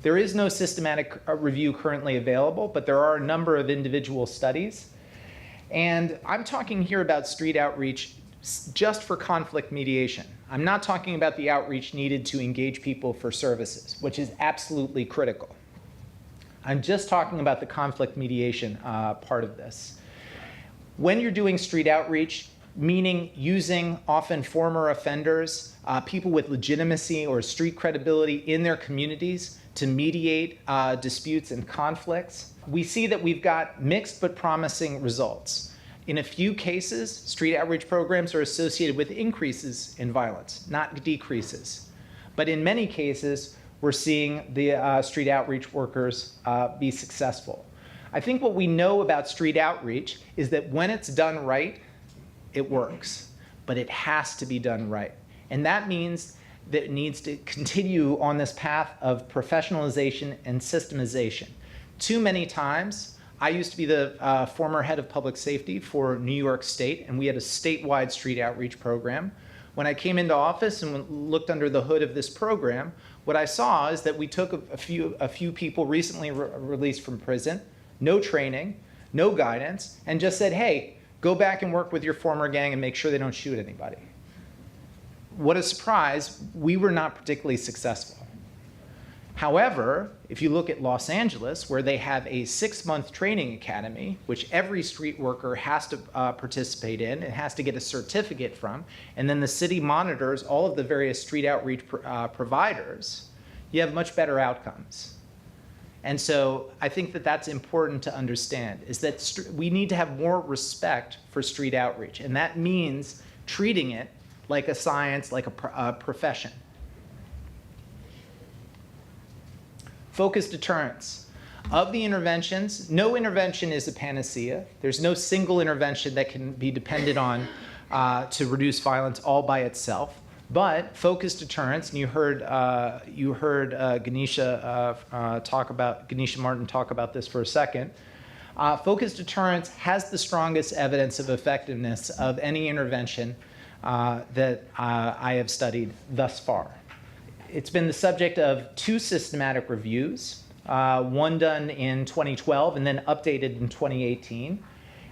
There is no systematic review currently available, but there are a number of individual studies. And I'm talking here about street outreach just for conflict mediation. I'm not talking about the outreach needed to engage people for services, which is absolutely critical. I'm just talking about the conflict mediation part of this. When you're doing street outreach, meaning using often former offenders, people with legitimacy or street credibility in their communities to mediate disputes and conflicts, we see that we've got mixed but promising results. In a few cases, street outreach programs are associated with increases in violence, not decreases. But in many cases, we're seeing the street outreach workers be successful. I think what we know about street outreach is that when it's done right, it works. But it has to be done right. And that means that it needs to continue on this path of professionalization and systemization. Too many times, I used to be the former head of public safety for New York State, and we had a statewide street outreach program. When I came into office and looked under the hood of this program, what I saw is that we took a few people recently released from prison, no training, no guidance, and just said, hey, go back and work with your former gang and make sure they don't shoot anybody. What a surprise, we were not particularly successful. However, if you look at Los Angeles, where they have a 6-month training academy, which every street worker has to participate in and has to get a certificate from, and then the city monitors all of the various street outreach providers, you have much better outcomes. And so I think that that's important to understand, is that we need to have more respect for street outreach. And that means treating it like a science, like a profession. Focused deterrence. Of the interventions, no intervention is a panacea. There's no single intervention that can be depended on to reduce violence all by itself. But focused deterrence, and you heard Ganesha Martin talk about this for a second. Focused deterrence has the strongest evidence of effectiveness of any intervention that I have studied thus far. It's been the subject of 2 systematic reviews, one done in 2012 and then updated in 2018.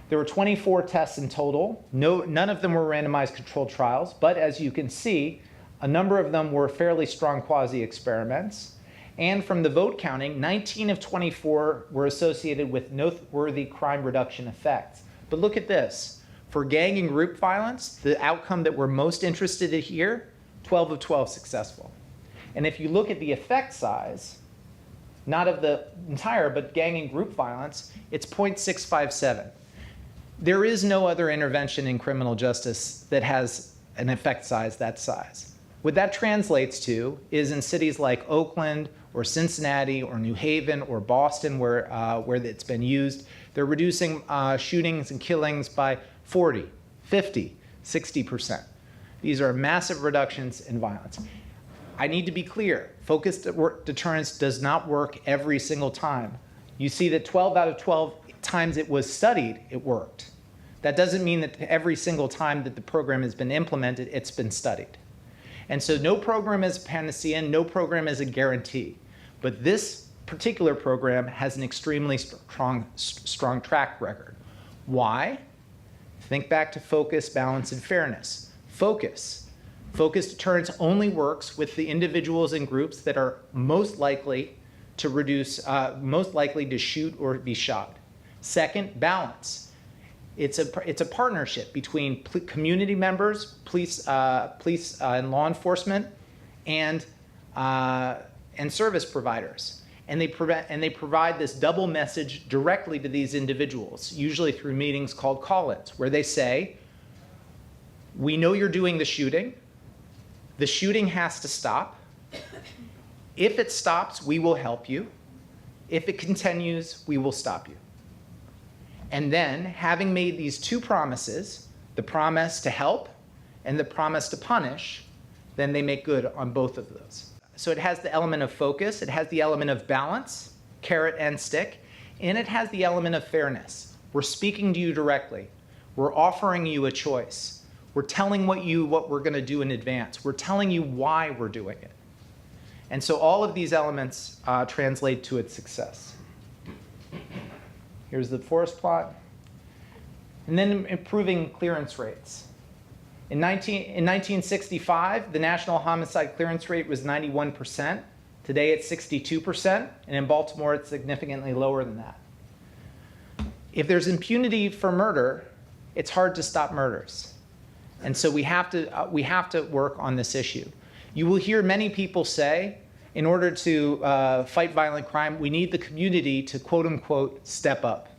There were 24 tests in total. None of them were randomized controlled trials, but as you can see, a number of them were fairly strong quasi-experiments. And from the vote counting, 19 of 24 were associated with noteworthy crime reduction effects. But look at this. For gang and group violence, the outcome that we're most interested in here, 12 of 12 successful. And if you look at the effect size, not of the entire, but gang and group violence, it's 0.657. There is no other intervention in criminal justice that has an effect size that size. What that translates to is in cities like Oakland or Cincinnati or New Haven or Boston where it's been used, they're reducing shootings and killings by 40, 50, 60%. These are massive reductions in violence. I need to be clear, focused deterrence does not work every single time. You see that 12 out of 12 times it was studied, it worked. That doesn't mean that every single time that the program has been implemented, it's been studied. And so no program is a panacea, no program is a guarantee. But this particular program has an extremely strong track record. Why? Think back to focus, balance, and fairness. Focus. Focused deterrence only works with the individuals and groups that are most likely to shoot or be shot. Second, balance. It's a partnership between community members, police and law enforcement, and service providers. And they provide this double message directly to these individuals, usually through meetings called call-ins, where they say, we know you're doing the shooting. The shooting has to stop. If it stops, we will help you. If it continues, we will stop you. And then, having made these two promises, the promise to help and the promise to punish, then they make good on both of those. So it has the element of focus, it has the element of balance, carrot and stick, and it has the element of fairness. We're speaking to you directly. We're offering you a choice. We're telling you what we're going to do in advance. We're telling you why we're doing it. And so all of these elements translate to its success. Here's the forest plot. And then improving clearance rates. In 1965, the national homicide clearance rate was 91%. Today it's 62%, and in Baltimore it's significantly lower than that. If there's impunity for murder, it's hard to stop murders. And so we have to work on this issue. You will hear many people say, in order to fight violent crime, we need the community to quote unquote step up.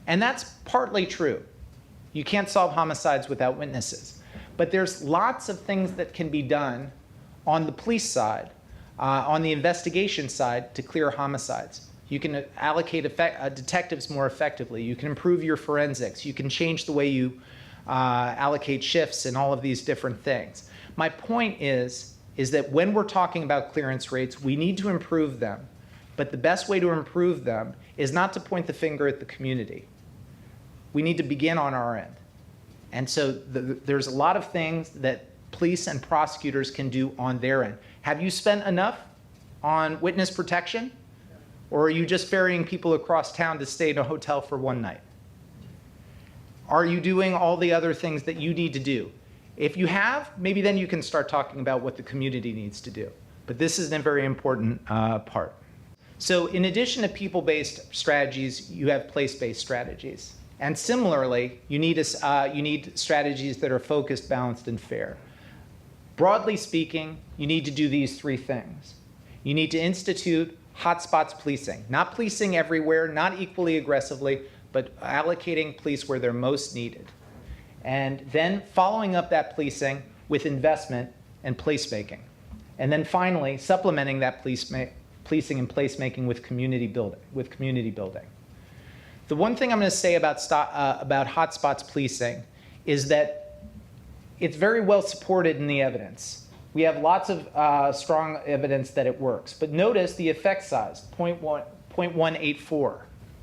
And that's partly true. You can't solve homicides without witnesses. But there's lots of things that can be done on the police side, on the investigation side, to clear homicides. You can allocate detectives more effectively. You can improve your forensics. You can change the way you allocate shifts and all of these different things. My point is that when we're talking about clearance rates, we need to improve them. But the best way to improve them is not to point the finger at the community. We need to begin on our end. And so there's a lot of things that police and prosecutors can do on their end. Have you spent enough on witness protection? Or are you just ferrying people across town to stay in a hotel for one night? Are you doing all the other things that you need to do? If you have, maybe then you can start talking about what the community needs to do. But this is a very important part. So in addition to people-based strategies, you have place-based strategies. And similarly, you need strategies that are focused, balanced, and fair. Broadly speaking, you need to do these three things. You need to institute hotspots policing, not policing everywhere, not equally aggressively, but allocating police where they're most needed. And then following up that policing with investment and placemaking. And then finally, supplementing that policing and placemaking with community building. The one thing I'm going to say about hotspots policing is that it's very well supported in the evidence. We have lots of strong evidence that it works. But notice the effect size, 0.184.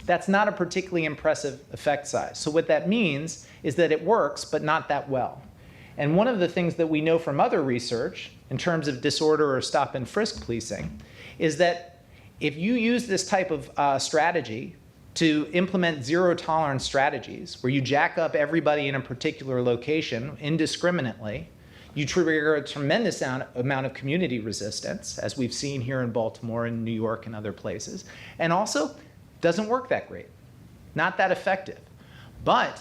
That's not a particularly impressive effect size. So what that means is that it works, but not that well. And one of the things that we know from other research, in terms of disorder or stop and frisk policing, is that if you use this type of strategy to implement zero tolerance strategies, where you jack up everybody in a particular location indiscriminately, you trigger a tremendous amount of community resistance, as we've seen here in Baltimore and New York and other places, and also doesn't work that great, not that effective. But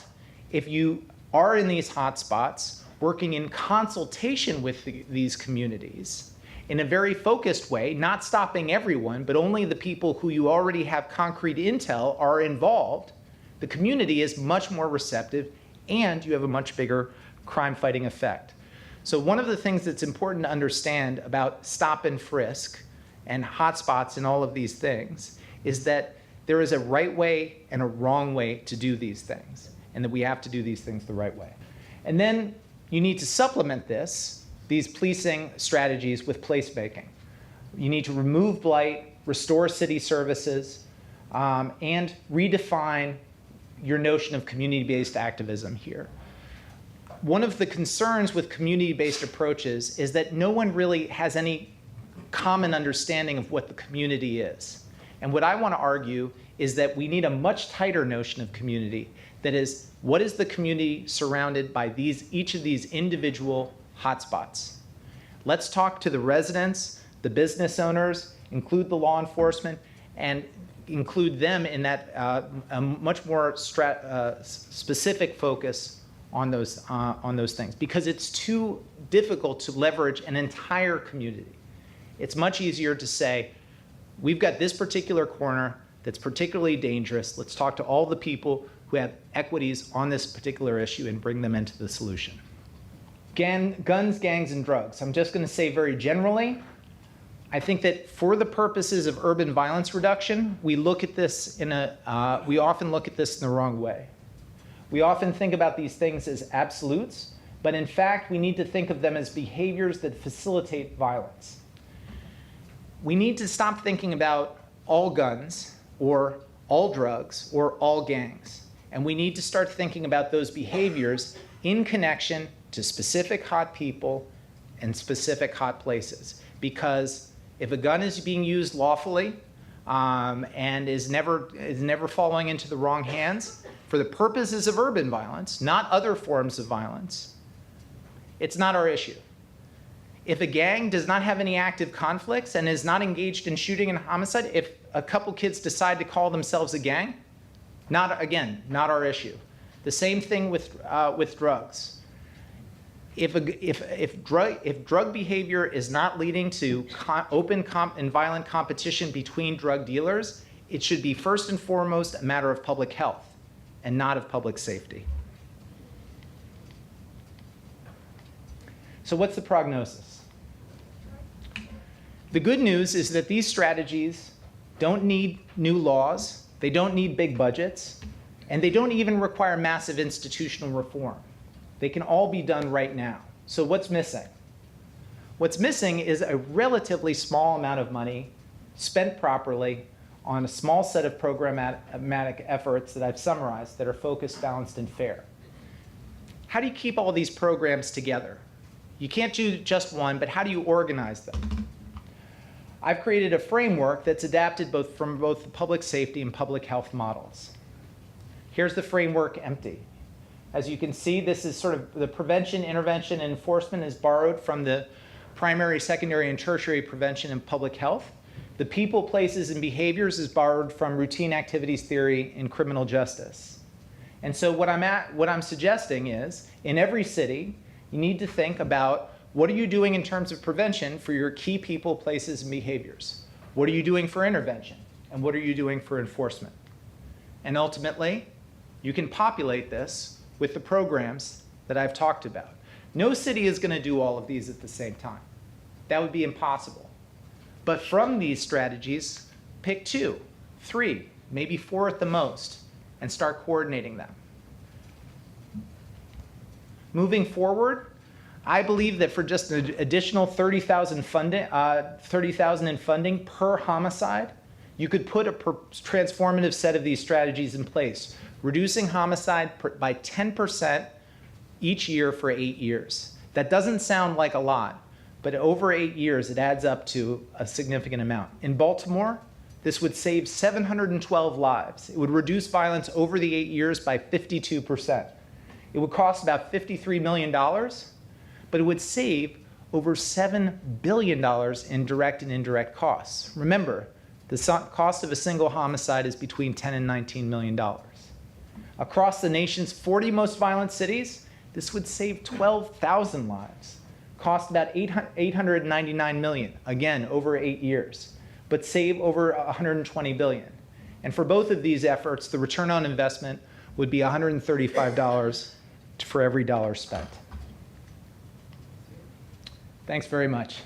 if you are in these hotspots, working in consultation with these communities in a very focused way, not stopping everyone, but only the people who you already have concrete intel are involved, the community is much more receptive and you have a much bigger crime-fighting effect. So one of the things that's important to understand about stop and frisk and hotspots and all of these things is that there is a right way and a wrong way to do these things, and that we have to do these things the right way. And then you need to supplement these policing strategies with placemaking. You need to remove blight, restore city services, and redefine your notion of community-based activism here. One of the concerns with community-based approaches is that no one really has any common understanding of what the community is. And what I want to argue is that we need a much tighter notion of community. That is, what is the community surrounded by each of these individual hotspots? Let's talk to the residents, the business owners, include the law enforcement, and include them in that a much more specific focus on those things, because it's too difficult to leverage an entire community. It's much easier to say, we've got this particular corner that's particularly dangerous. Let's talk to all the people who have equities on this particular issue and bring them into the solution. Guns, gangs, and drugs. I'm just going to say very generally, I think that for the purposes of urban violence reduction, we look at this we often look at this in the wrong way. We often think about these things as absolutes, but in fact, we need to think of them as behaviors that facilitate violence. We need to stop thinking about all guns or all drugs or all gangs. And we need to start thinking about those behaviors in connection to specific hot people and specific hot places. Because if a gun is being used lawfully and is never falling into the wrong hands, for the purposes of urban violence, not other forms of violence, it's not our issue. If a gang does not have any active conflicts and is not engaged in shooting and homicide, if a couple kids decide to call themselves a gang, not our issue. The same thing with drugs. If drug behavior is not leading to open and violent competition between drug dealers, it should be first and foremost a matter of public health and not of public safety. So what's the prognosis? The good news is that these strategies don't need new laws, they don't need big budgets, and they don't even require massive institutional reform. They can all be done right now. So what's missing? What's missing is a relatively small amount of money spent properly on a small set of programmatic efforts that I've summarized that are focused, balanced, and fair. How do you keep all these programs together? You can't do just one, but how do you organize them? I've created a framework that's adapted from both the public safety and public health models. Here's the framework empty. As you can see, this is sort of the prevention, intervention, and enforcement is borrowed from the primary, secondary, and tertiary prevention in public health. The people, places, and behaviors is borrowed from routine activities theory in criminal justice. And so what I'm suggesting is, in every city, you need to think about what are you doing in terms of prevention for your key people, places, and behaviors? What are you doing for intervention? And what are you doing for enforcement? And ultimately, you can populate this with the programs that I've talked about. No city is going to do all of these at the same time. That would be impossible. But from these strategies, pick 2, 3, maybe 4 at the most, and start coordinating them. Moving forward, I believe that for just an additional $30,000 in funding per homicide, you could put a transformative set of these strategies in place, reducing homicide by 10% each year for 8 years. That doesn't sound like a lot, but over 8 years, it adds up to a significant amount. In Baltimore, this would save 712 lives. It would reduce violence over the 8 years by 52%. It would cost about $53 million, but it would save over $7 billion in direct and indirect costs. Remember, the cost of a single homicide is between $10 and $19 million. Across the nation's 40 most violent cities, this would save 12,000 lives, cost about $899 million, again, over 8 years, but save over $120 billion. And for both of these efforts, the return on investment would be $135 for every dollar spent. Thanks very much.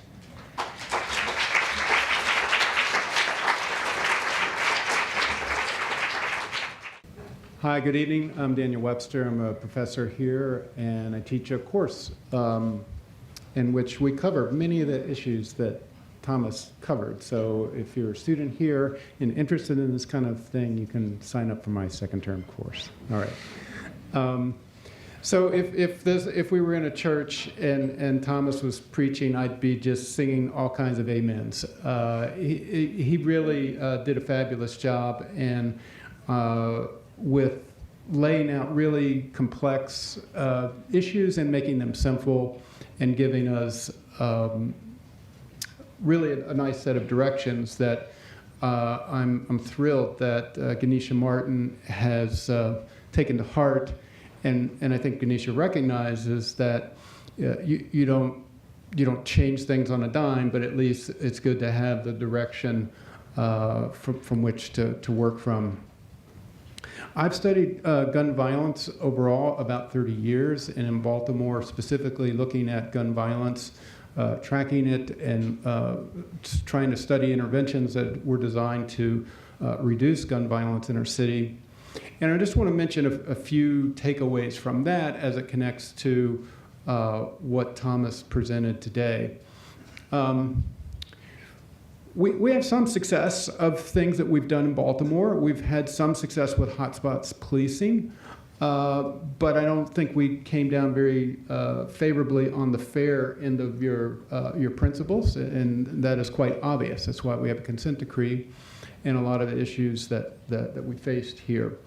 Hi, good evening. I'm Daniel Webster. I'm a professor here, and I teach a course in which we cover many of the issues that Thomas covered. So if you're a student here and interested in this kind of thing, you can sign up for my second term course. All right. So if we were in a church and Thomas was preaching, I'd be just singing all kinds of amens. He really did a fabulous job and with laying out really complex issues and making them simple and giving us really a nice set of directions that I'm thrilled that Ganesha Martin has taken to heart, and I think Ganesha recognizes that you don't change things on a dime, but at least it's good to have the direction from which to work from. I've studied gun violence overall about 30 years, and in Baltimore specifically looking at gun violence, tracking it, and trying to study interventions that were designed to reduce gun violence in our city. And I just want to mention a few takeaways from that as it connects to what Thomas presented today. We have some success of things that we've done in Baltimore. We've had some success with Hotspots policing, but I don't think we came down very favorably on the fair end of your principles, and that is quite obvious. That's why we have a consent decree and a lot of the issues that we faced here.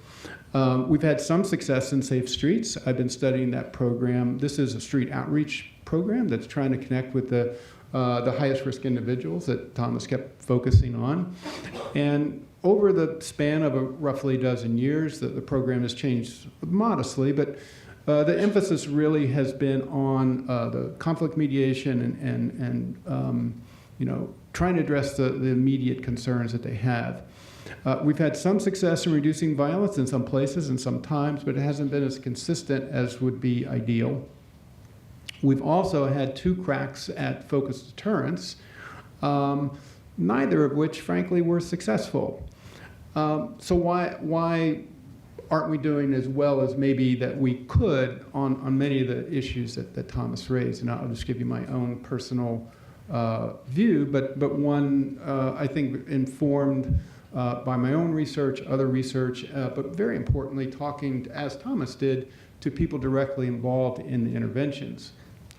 We've had some success in Safe Streets. I've been studying that program. This is a street outreach program that's trying to connect with the highest risk individuals that Thomas kept focusing on. And over the span of roughly a dozen years, the program has changed modestly, but the emphasis really has been on the conflict mediation and trying to address the immediate concerns that they have. We've had some success in reducing violence in some places and some times, but it hasn't been as consistent as would be ideal. We've also had 2 cracks at focused deterrence, neither of which, frankly, were successful. So why aren't we doing as well as maybe that we could on many of the issues that Thomas raised? And I'll just give you my own personal view, but one I think informed by my own research, other research, but very importantly, talking, as Thomas did, to people directly involved in the interventions.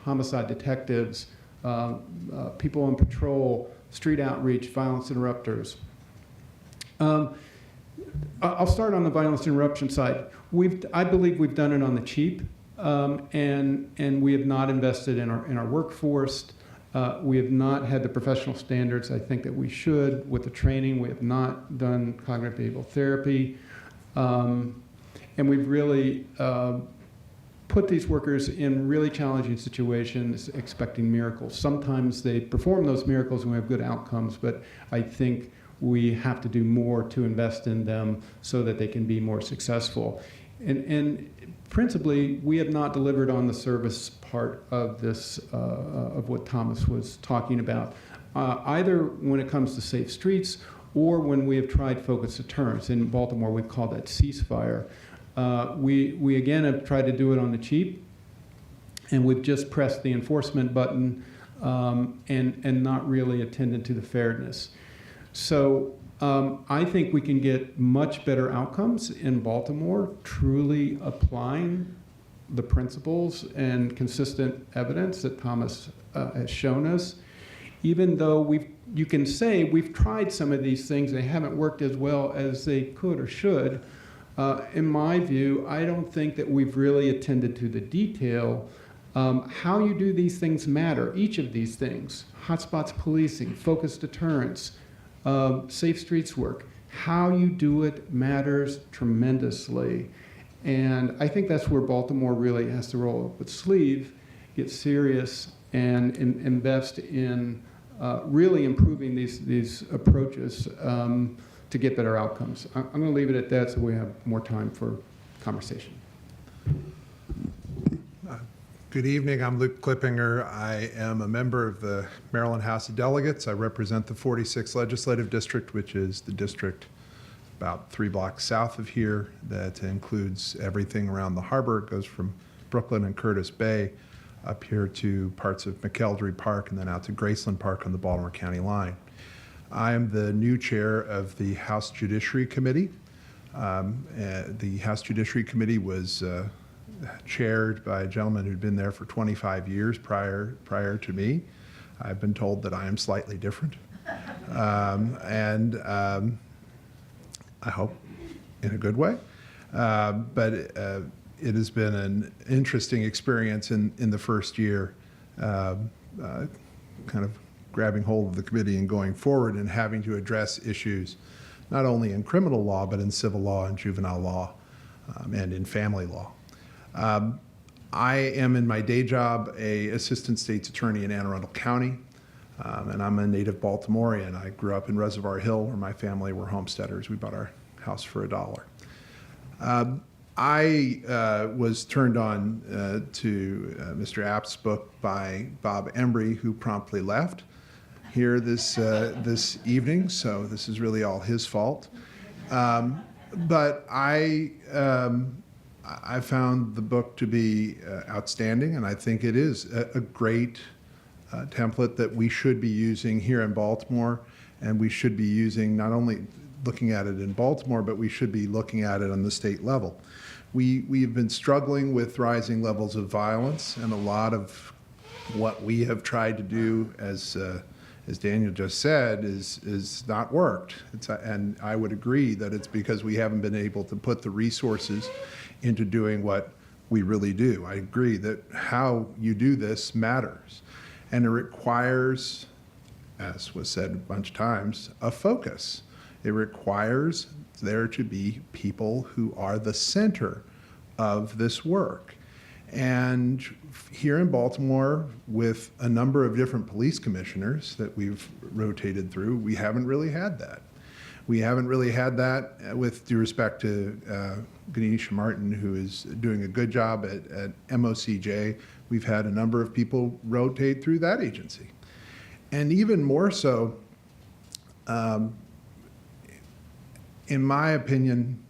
Homicide detectives, people on patrol, street outreach, violence interrupters. I'll start on the violence interruption side. I believe we've done it on the cheap, and we have not invested in our workforce. We have not had the professional standards I think that we should with the training. We have not done cognitive behavioral therapy, and we've really put these workers in really challenging situations expecting miracles. Sometimes they perform those miracles and we have good outcomes, but I think we have to do more to invest in them so that they can be more successful. And principally, we have not delivered on the service part of this, of what Thomas was talking about, either when it comes to safe streets or when we have tried focused deterrence. In Baltimore, we've called that ceasefire. We again have tried to do it on the cheap, and we've just pressed the enforcement button and not really attended to the fairness. So I think we can get much better outcomes in Baltimore, truly applying the principles and consistent evidence that Thomas has shown us. Even though you can say we've tried some of these things, they haven't worked as well as they could or should. In my view, I don't think that we've really attended to the detail. How you do these things matter, each of these things. Hotspots policing, focused deterrence, safe streets work. How you do it matters tremendously. And I think that's where Baltimore really has to roll up its sleeve, get serious, and invest in really improving these approaches to get better outcomes. I'm going to leave it at that so we have more time for conversation. Good evening. I'm Luke Clippinger. I am a member of the Maryland House of Delegates. I represent the 46th Legislative District, which is the district about 3 blocks south of here that includes everything around the harbor. It goes from Brooklyn and Curtis Bay up here to parts of McElderry Park and then out to Graceland Park on the Baltimore County line. I am the new chair of the House Judiciary Committee. The House Judiciary Committee was chaired by a gentleman who'd been there for 25 years prior to me. I've been told that I am slightly different. I hope in a good way. But it has been an interesting experience in the first year, kind of grabbing hold of the committee and going forward and having to address issues not only in criminal law, but in civil law and juvenile law and in family law. I am in my day job a assistant state's attorney in Anne Arundel County, and I'm a native Baltimorean. I grew up in Reservoir Hill, where my family were homesteaders. We bought our house for $1. I was turned on to Mr. Abt's book by Bob Embry, who promptly left here this evening, so this is really all his fault. But I found the book to be outstanding, and I think it is a great template that we should be using here in Baltimore, and we should be using not only looking at it in Baltimore, but we should be looking at it on the state level. We've been struggling with rising levels of violence, and a lot of what we have tried to do, as Daniel just said, is not worked. And I would agree that it's because we haven't been able to put the resources into doing what we really do. I agree that how you do this matters, and it requires, as was said a bunch of times, a focus. It requires there to be people who are the center of this work. And here in Baltimore, with a number of different police commissioners that we've rotated through, we haven't really had that. We haven't really had that, with due respect to Ganesha Martin, who is doing a good job at MOCJ. We've had a number of people rotate through that agency. And even more so, in my opinion,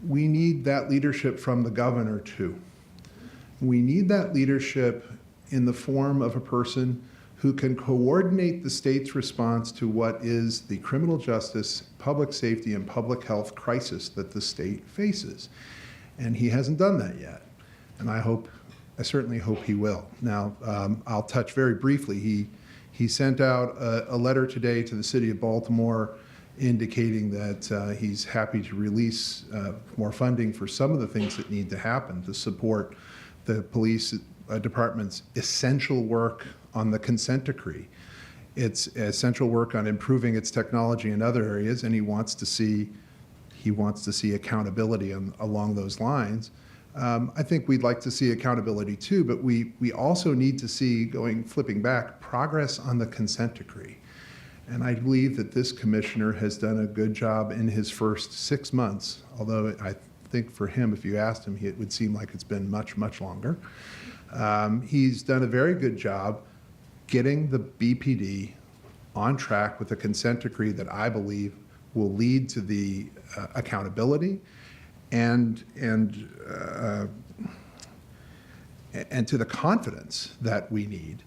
we need that leadership from the governor too. We need that leadership in the form of a person who can coordinate the state's response to what is the criminal justice, public safety, and public health crisis that the state faces. And he hasn't done that yet. And I certainly hope he will. Now, I'll touch very briefly. He sent out a letter today to the city of Baltimore indicating that he's happy to release more funding for some of the things that need to happen to support the police department's essential work on the consent decree. It's essential work on improving its technology in other areas, and he wants to see accountability along those lines. I think we'd like to see accountability too, but we also need to see, flipping back, progress on the consent decree. And I believe that this commissioner has done a good job in his first 6 months, although I think for him, if you asked him, it would seem like it's been much, much longer. He's done a very good job getting the BPD on track with a consent decree that I believe will lead to the accountability and to the confidence that we need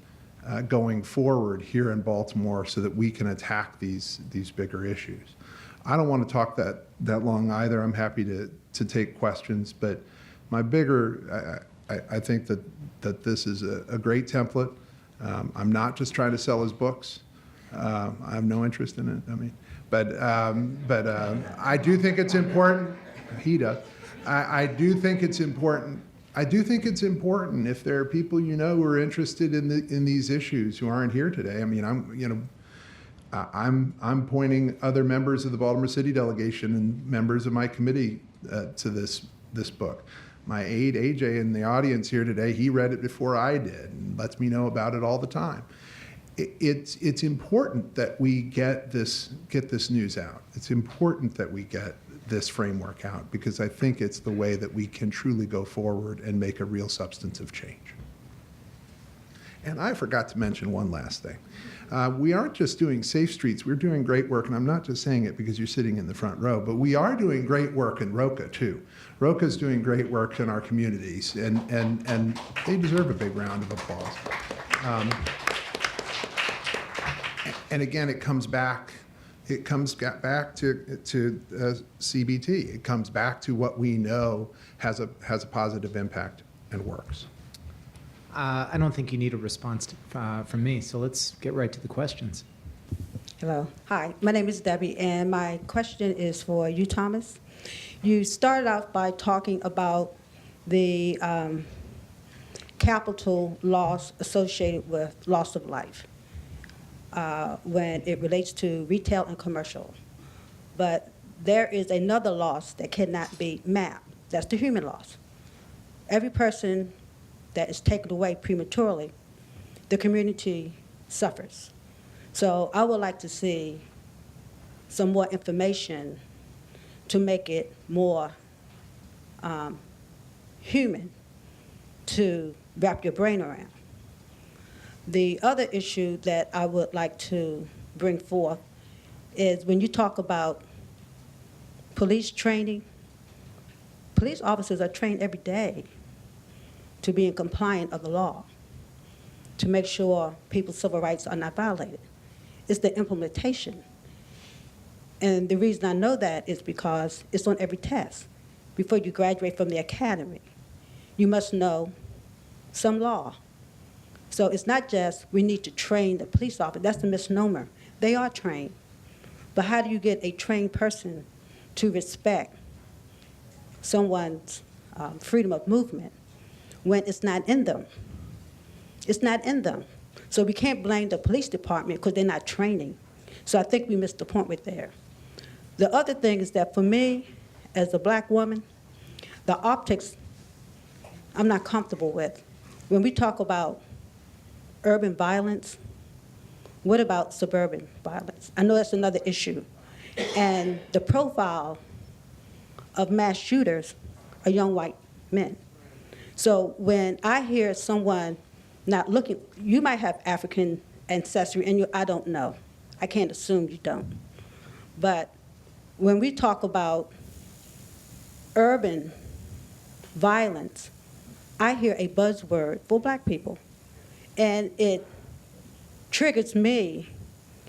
going forward here in Baltimore so that we can attack these bigger issues. I don't want to talk that long either. I'm happy to take questions, but my bigger, I think that this is a great template. I'm not just trying to sell his books. I have no interest in it. But I do think it's important. He does. I do think it's important. I do think it's important if there are people who are interested in these issues who aren't here today. I'm pointing other members of the Baltimore City delegation and members of my committee to this book. My aide, AJ, in the audience here today, he read it before I did and lets me know about it all the time. It's important that we get this news out. It's important that we get this framework out, because I think it's the way that we can truly go forward and make a real substantive change. And I forgot to mention one last thing. We aren't just doing safe streets, we're doing great work, and I'm not just saying it because you're sitting in the front row, but we are doing great work in ROCA too. ROCA's doing great work in our communities, and they deserve a big round of applause. And again, it comes back to CBT. It comes back to what we know has a positive impact and works. I don't think you need a response from me, so let's get right to the questions. Hello. Hi, my name is Debbie, and my question is for you, Thomas. You started out by talking about the capital loss associated with loss of life. when it relates to retail and commercial. But there is another loss that cannot be mapped. That's the human loss. Every person that is taken away prematurely, the community suffers. So I would like to see some more information to make it more human to wrap your brain around. The other issue that I would like to bring forth is when you talk about police training, police officers are trained every day to be in compliance of the law, to make sure people's civil rights are not violated. It's the implementation. And the reason I know that is because it's on every test. Before you graduate from the academy, you must know some law. So it's not just we need to train the police officer. That's the misnomer. They are trained. But how do you get a trained person to respect someone's freedom of movement when it's not in them? It's not in them. So we can't blame the police department because they're not training. So I think we missed the point right there. The other thing is that for me, as a black woman, the optics I'm not comfortable with. When we talk about urban violence, what about suburban violence? I know that's another issue. And the profile of mass shooters are young white men. So when I hear someone not looking, you might have African ancestry and I don't know. I can't assume you don't. But when we talk about urban violence, I hear a buzzword for black people. And it triggers me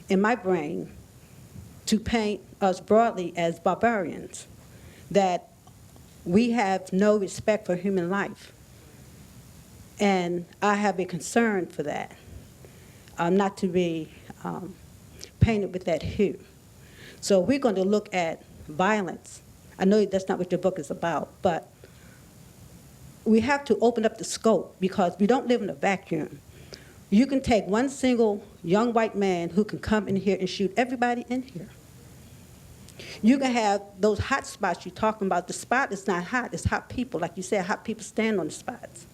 in my brain to paint us broadly as barbarians, that we have no respect for human life. And I have a concern for that, not to be painted with that hue. So we're going to look at violence. I know that's not what your book is about, but we have to open up the scope because we don't live in a vacuum. You can take one single young white man who can come in here and shoot everybody in here. You can have those hot spots you're talking about. The spot is not hot, it's hot people. Like you said, hot people stand on the spots.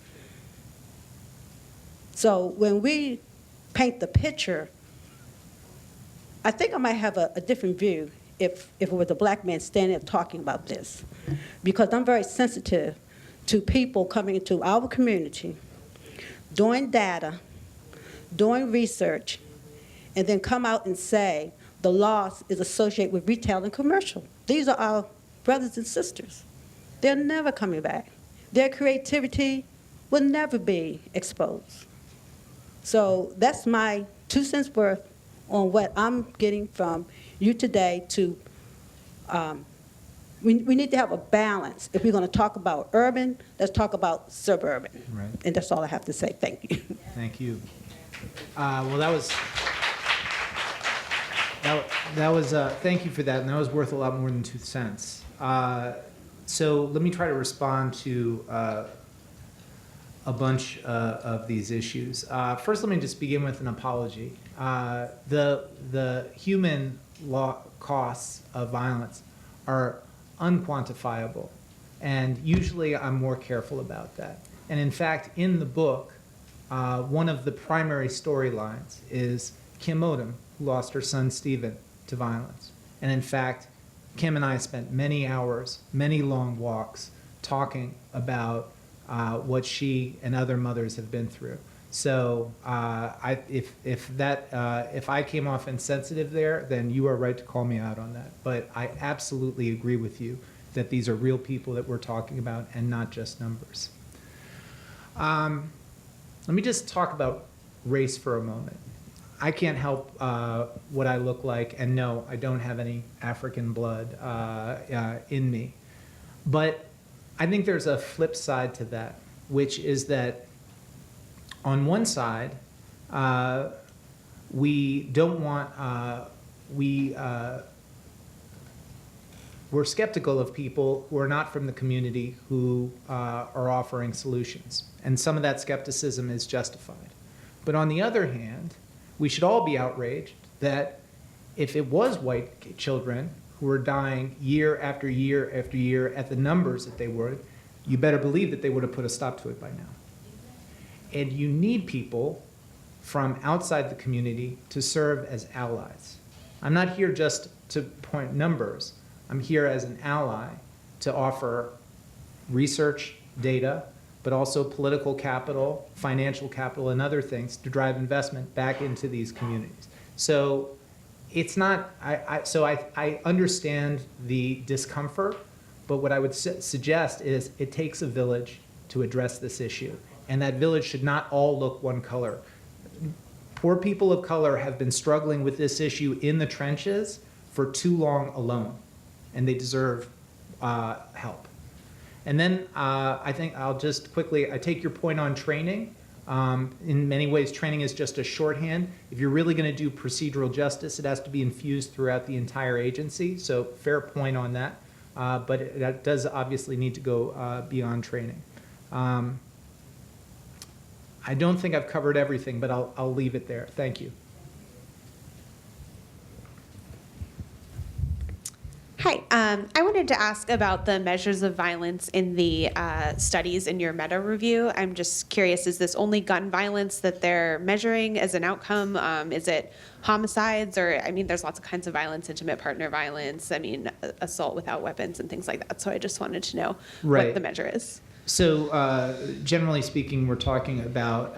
So when we paint the picture, I think I might have a different view if it was a black man standing there talking about this. Because I'm very sensitive to people coming into our community, doing data, doing research, and then come out and say the loss is associated with retail and commercial. These are our brothers and sisters. They're never coming back. Their creativity will never be exposed. So that's my 2 cents worth on what I'm getting from you today to, we need to have a balance. If we're going to talk about urban, let's talk about suburban. Right. And that's all I have to say. Thank you. Thank you. Well, that was thank you for that, and that was worth a lot more than 2 cents. So let me try to respond to a bunch of these issues. First, let me just begin with an apology. The human costs of violence are unquantifiable, and usually I'm more careful about that. And in fact, in the book, one of the primary storylines is Kim Odom, who lost her son Stephen to violence. And in fact, Kim and I spent many hours, many long walks, talking about what she and other mothers have been through. So if I came off insensitive there, then you are right to call me out on that. But I absolutely agree with you that these are real people that we're talking about and not just numbers. Let me just talk about race for a moment. I can't help what I look like, and no, I don't have any African blood in me. But I think there's a flip side to that, which is that on one side, we don't want, we're skeptical of people who are not from the community who are offering solutions. And some of that skepticism is justified. But on the other hand, we should all be outraged that if it was white children who were dying year after year after year at the numbers that they were, you better believe that they would have put a stop to it by now. And you need people from outside the community to serve as allies. I'm not here just to point numbers. I'm here as an ally to offer research, data, but also political capital, financial capital, and other things to drive investment back into these communities. So it's not, I understand the discomfort, but what I would suggest is it takes a village to address this issue. And that village should not all look one color. Poor people of color have been struggling with this issue in the trenches for too long alone, and they deserve help. And then I think I'll just quickly, I take your point on training. In many ways, training is just a shorthand. If you're really going to do procedural justice, it has to be infused throughout the entire agency. So fair point on that. But that does obviously need to go beyond training. I don't think I've covered everything, but I'll leave it there. Thank you. Hi, I wanted to ask about the measures of violence in the studies in your meta review. I'm just curious, is this only gun violence that they're measuring as an outcome? Is it homicides, or, I mean, there's lots of kinds of violence, intimate partner violence, I mean, assault without weapons and things like that. So I just wanted to know what the measure is. So generally speaking, we're talking about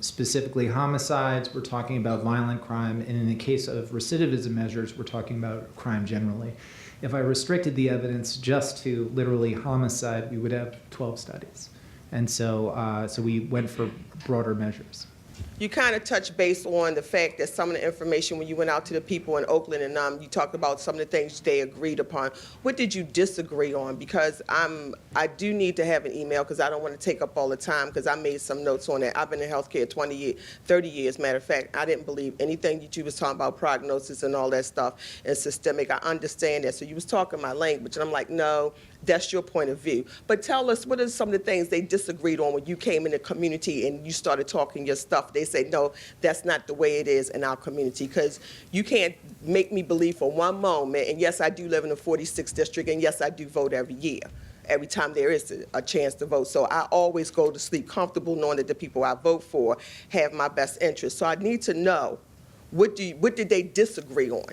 specifically homicides, we're talking about violent crime, and in the case of recidivism measures, we're talking about crime generally. If I restricted the evidence just to literally homicide, we would have 12 studies. And so, so we went for broader measures. You kind of touched base on the fact that some of the information when you went out to the people in Oakland and you talked about some of the things they agreed upon. What did you disagree on? Because I do need to have an email because I don't want to take up all the time because I made some notes on that. I've been in healthcare 20 years, 30 years. Matter of fact, I didn't believe anything that you was talking about prognosis and all that stuff and systemic. I understand that. So you was talking my language and I'm like, no, that's your point of view. But tell us, what are some of the things they disagreed on when you came in the community and you started talking your stuff? They say, no, that's not the way it is in our community, because you can't make me believe for one moment, and yes, I do live in the 46th district, and yes, I do vote every year, every time there is a chance to vote. So I always go to sleep comfortable knowing that the people I vote for have my best interest. So I need to know, what did they disagree on?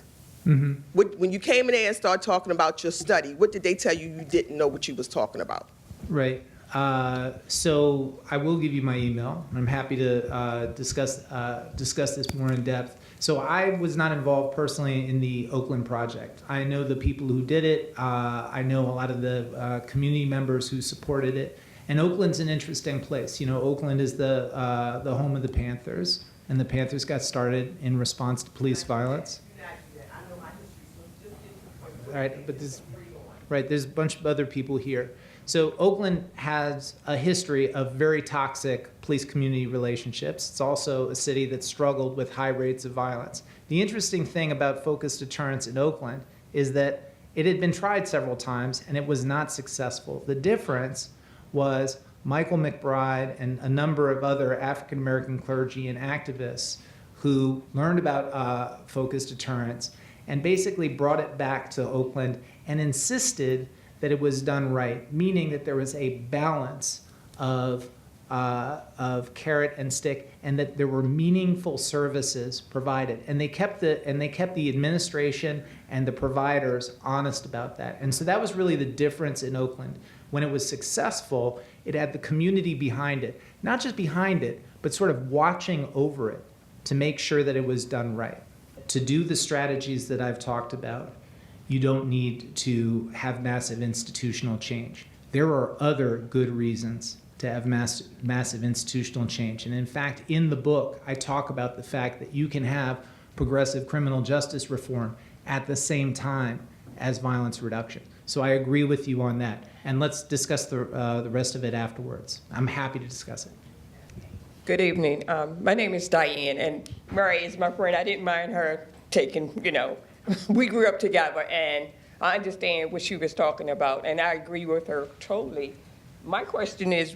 Mm-hmm. When you came in there and started talking about your study, what did they tell you you didn't know what you was talking about? Right. So I will give you my email. I'm happy to discuss this more in depth. So I was not involved personally in the Oakland project. I know the people who did it. I know a lot of the community members who supported it. And Oakland's an interesting place. You know, Oakland is the home of the Panthers, and the Panthers got started in response to police violence. All right, but there's a bunch of other people here. So Oakland has a history of very toxic police-community relationships. It's also a city that struggled with high rates of violence. The interesting thing about focused deterrence in Oakland is that it had been tried several times and it was not successful. The difference was Michael McBride and a number of other African-American clergy and activists who learned about focused deterrence and basically brought it back to Oakland and insisted that it was done right, meaning that there was a balance of carrot and stick, and that there were meaningful services provided, and they kept the administration and the providers honest about that. And so that was really the difference in Oakland. When it was successful, it had the community behind it, not just behind it, but sort of watching over it to make sure that it was done right. To do the strategies that I've talked about, you don't need to have massive institutional change. There are other good reasons to have massive institutional change. And in fact, in the book, I talk about the fact that you can have progressive criminal justice reform at the same time as violence reduction. So I agree with you on that. And let's discuss the rest of it afterwards. I'm happy to discuss it. Good evening. My name is Diane, and Mary is my friend. I didn't mind her taking, we grew up together, and I understand what she was talking about, and I agree with her totally. My question is,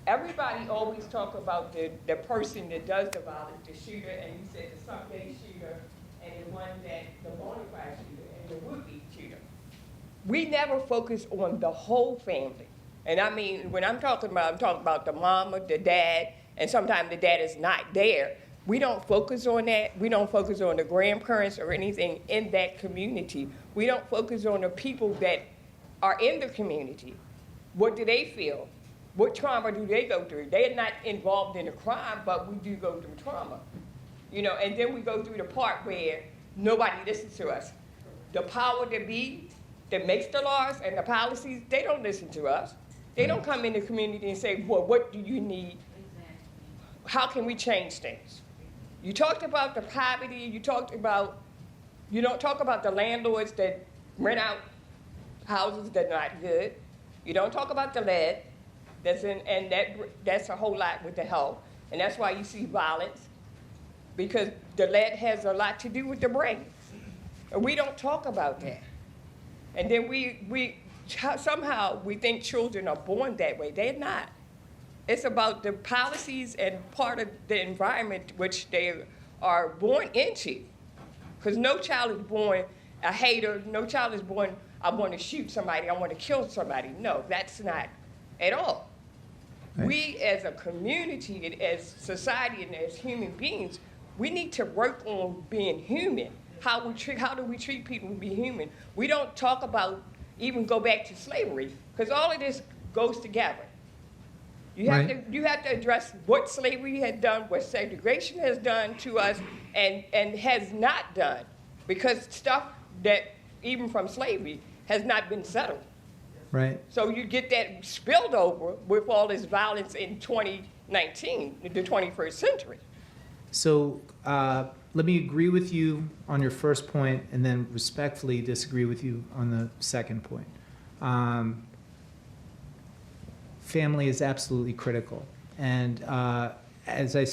everybody always talk about the person that does the violence, the shooter, and you said the someday shooter, and the one that, the bona fide shooter, and the would-be shooter. We never focus on the whole family. And I mean, when I'm talking about the mama, the dad, and sometimes the dad is not there. We don't focus on that. We don't focus on the grandparents or anything in that community. We don't focus on the people that are in the community. What do they feel? What trauma do they go through? They're not involved in a crime, but we do go through trauma. You know, and then we go through the part where nobody listens to us. The power that be, that makes the laws and the policies, they don't listen to us. They don't come in the community and say, well, what do you need? How can we change things? You talked about the poverty, you don't talk about the landlords that rent out houses that are not good. You don't talk about the lead, that's a whole lot with the health. And that's why you see violence, because the lead has a lot to do with the brain. And we don't talk about that. And then somehow we think children are born that way. They're not. It's about the policies and part of the environment which they are born into. Because no child is born a hater. No child is born, I want to shoot somebody, I want to kill somebody. No, that's not at all. Right. We as a community, and as society, and as human beings, we need to work on being human. How do we treat people to be human? We don't talk about even go back to slavery, because all of this goes together. You have to address what slavery has done, what segregation has done to us, and has not done, because stuff that even from slavery has not been settled. Right. So you get that spilled over with all this violence in 2019, the 21st century. So let me agree with you on your first point and then respectfully disagree with you on the second point. Family is absolutely critical. And as I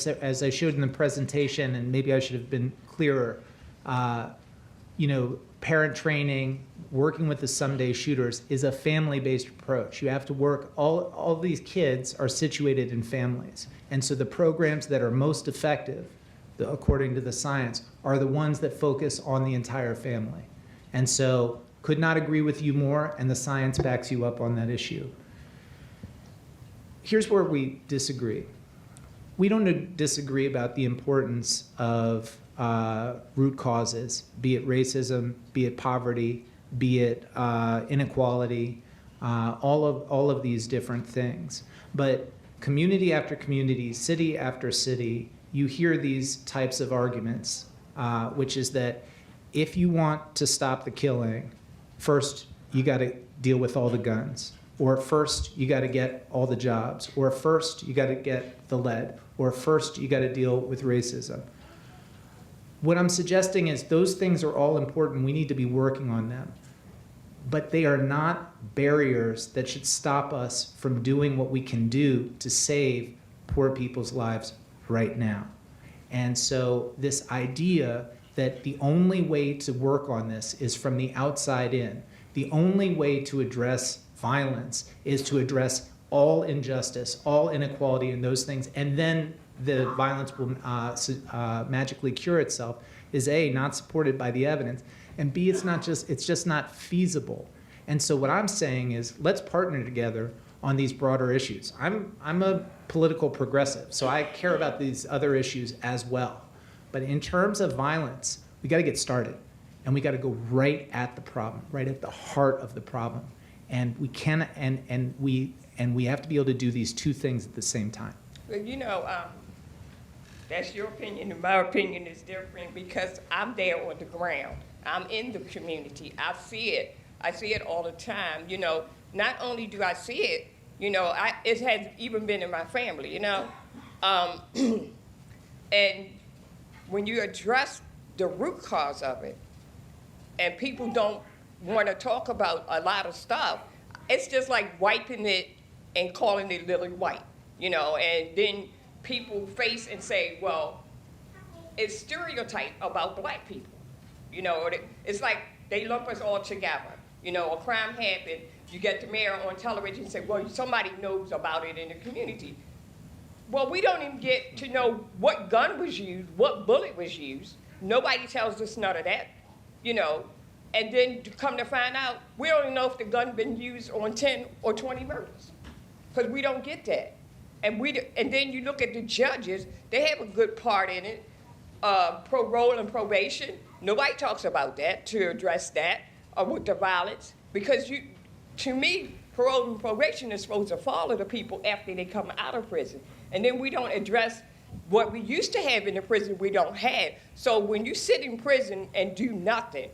showed in the presentation, and maybe I should have been clearer, parent training, working with the someday shooters is a family-based approach. You have to work, all these kids are situated in families. And so the programs that are most effective, according to the science, are the ones that focus on the entire family. And so could not agree with you more, and the science backs you up on that issue. Here's where we disagree. We don't disagree about the importance of root causes, be it racism, be it poverty, be it inequality, all of these different things. But community after community, city after city, you hear these types of arguments, which is that if you want to stop the killing, first you got to deal with all the guns, or first you got to get all the jobs, or first you got to get the lead, or first you got to deal with racism. What I'm suggesting is those things are all important. We need to be working on them. But they are not barriers that should stop us from doing what we can do to save poor people's lives right now. And so this idea that the only way to work on this is from the outside in, the only way to address violence is to address all injustice, all inequality, and those things, and then the violence will magically cure itself, is A, not supported by the evidence, and B, it's just not feasible. And so what I'm saying is, let's partner together on these broader issues. I'm a political progressive, so I care about these other issues as well. But in terms of violence, we got to get started, and we got to go right at the problem, right at the heart of the problem. And we can, and we have to be able to do these two things at the same time. Well, that's your opinion, and my opinion is different because I'm there on the ground. I'm in the community. I see it. I see it all the time. Not only do I see it, it has even been in my family, and when you address the root cause of it, and people don't want to talk about a lot of stuff, it's just like wiping it and calling it lily white, and then people face and say, well, it's stereotype about black people. It's like they lump us all together. A crime happened, You get the mayor on television and say, well, somebody knows about it in the community. Well, we don't even get to know what gun was used, what bullet was used. Nobody tells us none of that, you know. And then to come to find out, we don't even know if the gun been used on 10 or 20 murders, because we don't get that. And then you look at the judges, they have a good part in it, parole and probation. Nobody talks about that to address that, with the violence, because to me, parole and probation is supposed to follow the people after they come out of prison. And then we don't address what we used to have in the prison we don't have. So when you sit in prison and do nothing,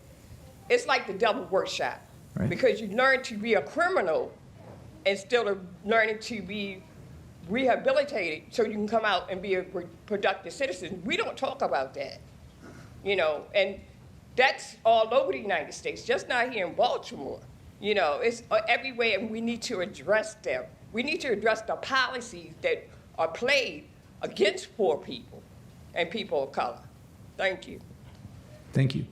it's like the double workshop. Right. Because you learn to be a criminal instead of learning to be rehabilitated so you can come out and be a productive citizen. We don't talk about that, you know, and that's all over the United States, just not here in Baltimore. You know, it's everywhere, and we need to address them. We need to address the policies that are played against poor people and people of color. Thank you. Thank you.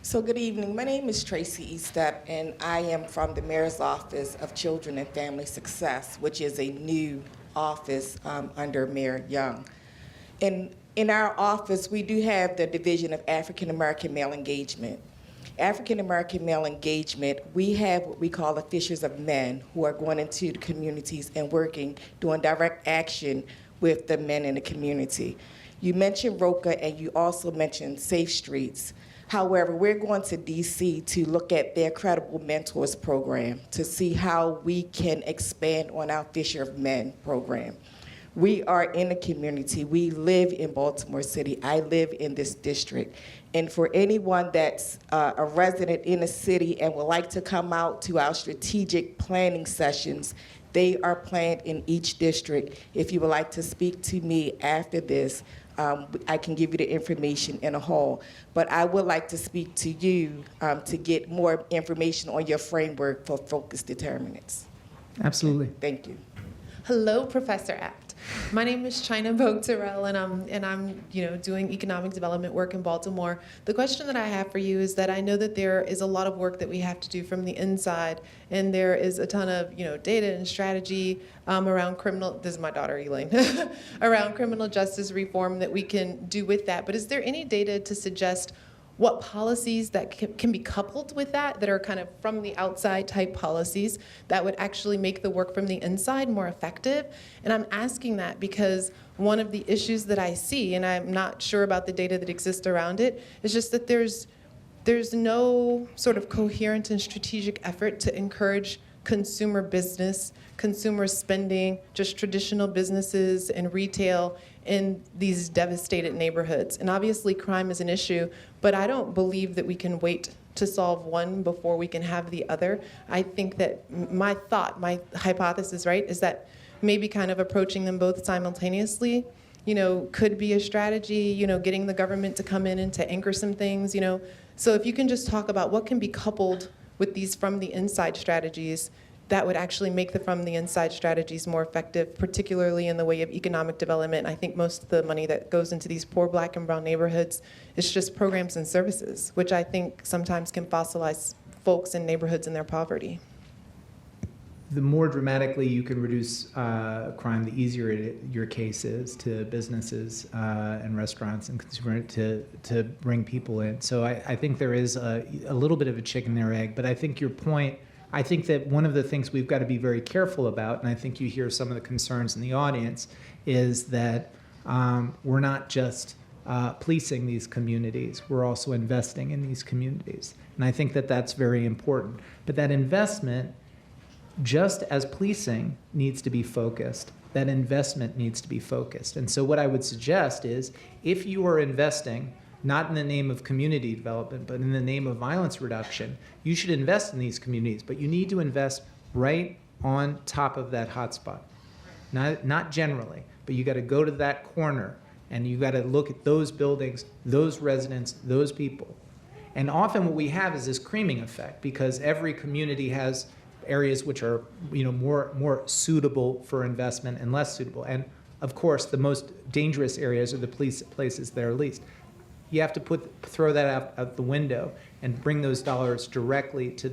So good evening. My name is Tracy Eastep, and I am from the Mayor's Office of Children and Family Success, which is a new office under Mayor Young. In our office, we do have the Division of African American Male Engagement. African American male engagement, we have what we call the fishers of men who are going into the communities and working, doing direct action with the men in the community. You mentioned ROCA, and you also mentioned Safe Streets. However, we're going to DC to look at their Credible Mentors program to see how we can expand on our Fisher of Men program. We are in the community. We live in Baltimore City. I live in this district. And for anyone that's a resident in the city and would like to come out to our strategic planning sessions, they are planned in each district. If you would like to speak to me after this, I can give you the information in a hall. But I would like to speak to you to get more information on your framework for focused determinants. Absolutely. Thank you. Hello, Professor Abt. My name is China Bogue-Terrell, and I'm doing economic development work in Baltimore. The question that I have for you is that I know that there is a lot of work that we have to do from the inside, and there is a ton of data and strategy around criminal. This is my daughter Elaine, around criminal justice reform that we can do with that. But is there any data to suggest what policies that can be coupled with that are kind of from the outside type policies that would actually make the work from the inside more effective? And I'm asking that because one of the issues that I see, and I'm not sure about the data that exists around it, is just that there's no sort of coherent and strategic effort to encourage consumer business, consumer spending, just traditional businesses and retail in these devastated neighborhoods. And obviously crime is an issue, but I don't believe that we can wait to solve one before we can have the other. I think that my hypothesis, right, is that maybe kind of approaching them both simultaneously, could be a strategy, getting the government to come in and to anchor some things, So if you can just talk about what can be coupled with these from the inside strategies that would actually make the from the inside strategies more effective, particularly in the way of economic development. I think most of the money that goes into these poor Black and brown neighborhoods is just programs and services, which I think sometimes can fossilize folks in neighborhoods in their poverty. The more dramatically you can reduce crime, the easier your case is to businesses and restaurants and consumers to bring people in. So I think there is a little bit of a chicken or egg, but I think your point, I think that one of the things we've got to be very careful about, and I think you hear some of the concerns in the audience, is that we're not just policing these communities, we're also investing in these communities. And I think that that's very important. But that investment, just as policing needs to be focused, that investment needs to be focused. And so what I would suggest is, if you are investing not in the name of community development, but in the name of violence reduction, you should invest in these communities, but you need to invest right on top of that hotspot. Not generally, but you got to go to that corner and you got to look at those buildings, those residents, those people. And often what we have is this creaming effect, because every community has areas which are more suitable for investment and less suitable. And of course, the most dangerous areas are the places that are least. You have to throw that out the window and bring those dollars directly to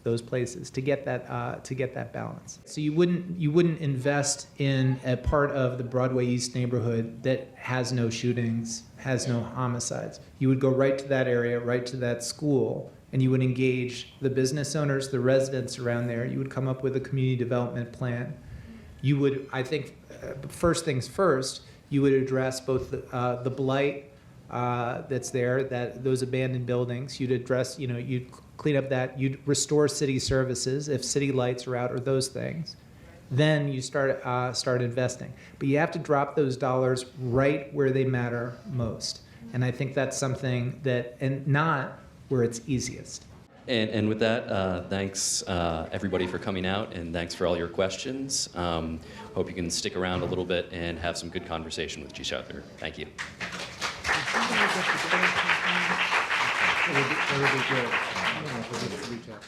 those places to get that balance. So you wouldn't invest in a part of the Broadway East neighborhood that has no shootings, has no homicides. You would go right to that area, right to that school, and you would engage the business owners, the residents around there. You would come up with a community development plan. You would, I think, first things first, you would address both the blight that's there, those abandoned buildings. You'd address, you'd clean up that. You'd restore city services if city lights are out or those things. Then you start investing. But you have to drop those dollars right where they matter most. And I think that's something and not where it's easiest. And with that, thanks everybody for coming out, and thanks for all your questions. Hope you can stick around a little bit and have some good conversation with each other. Thank you. It would be good.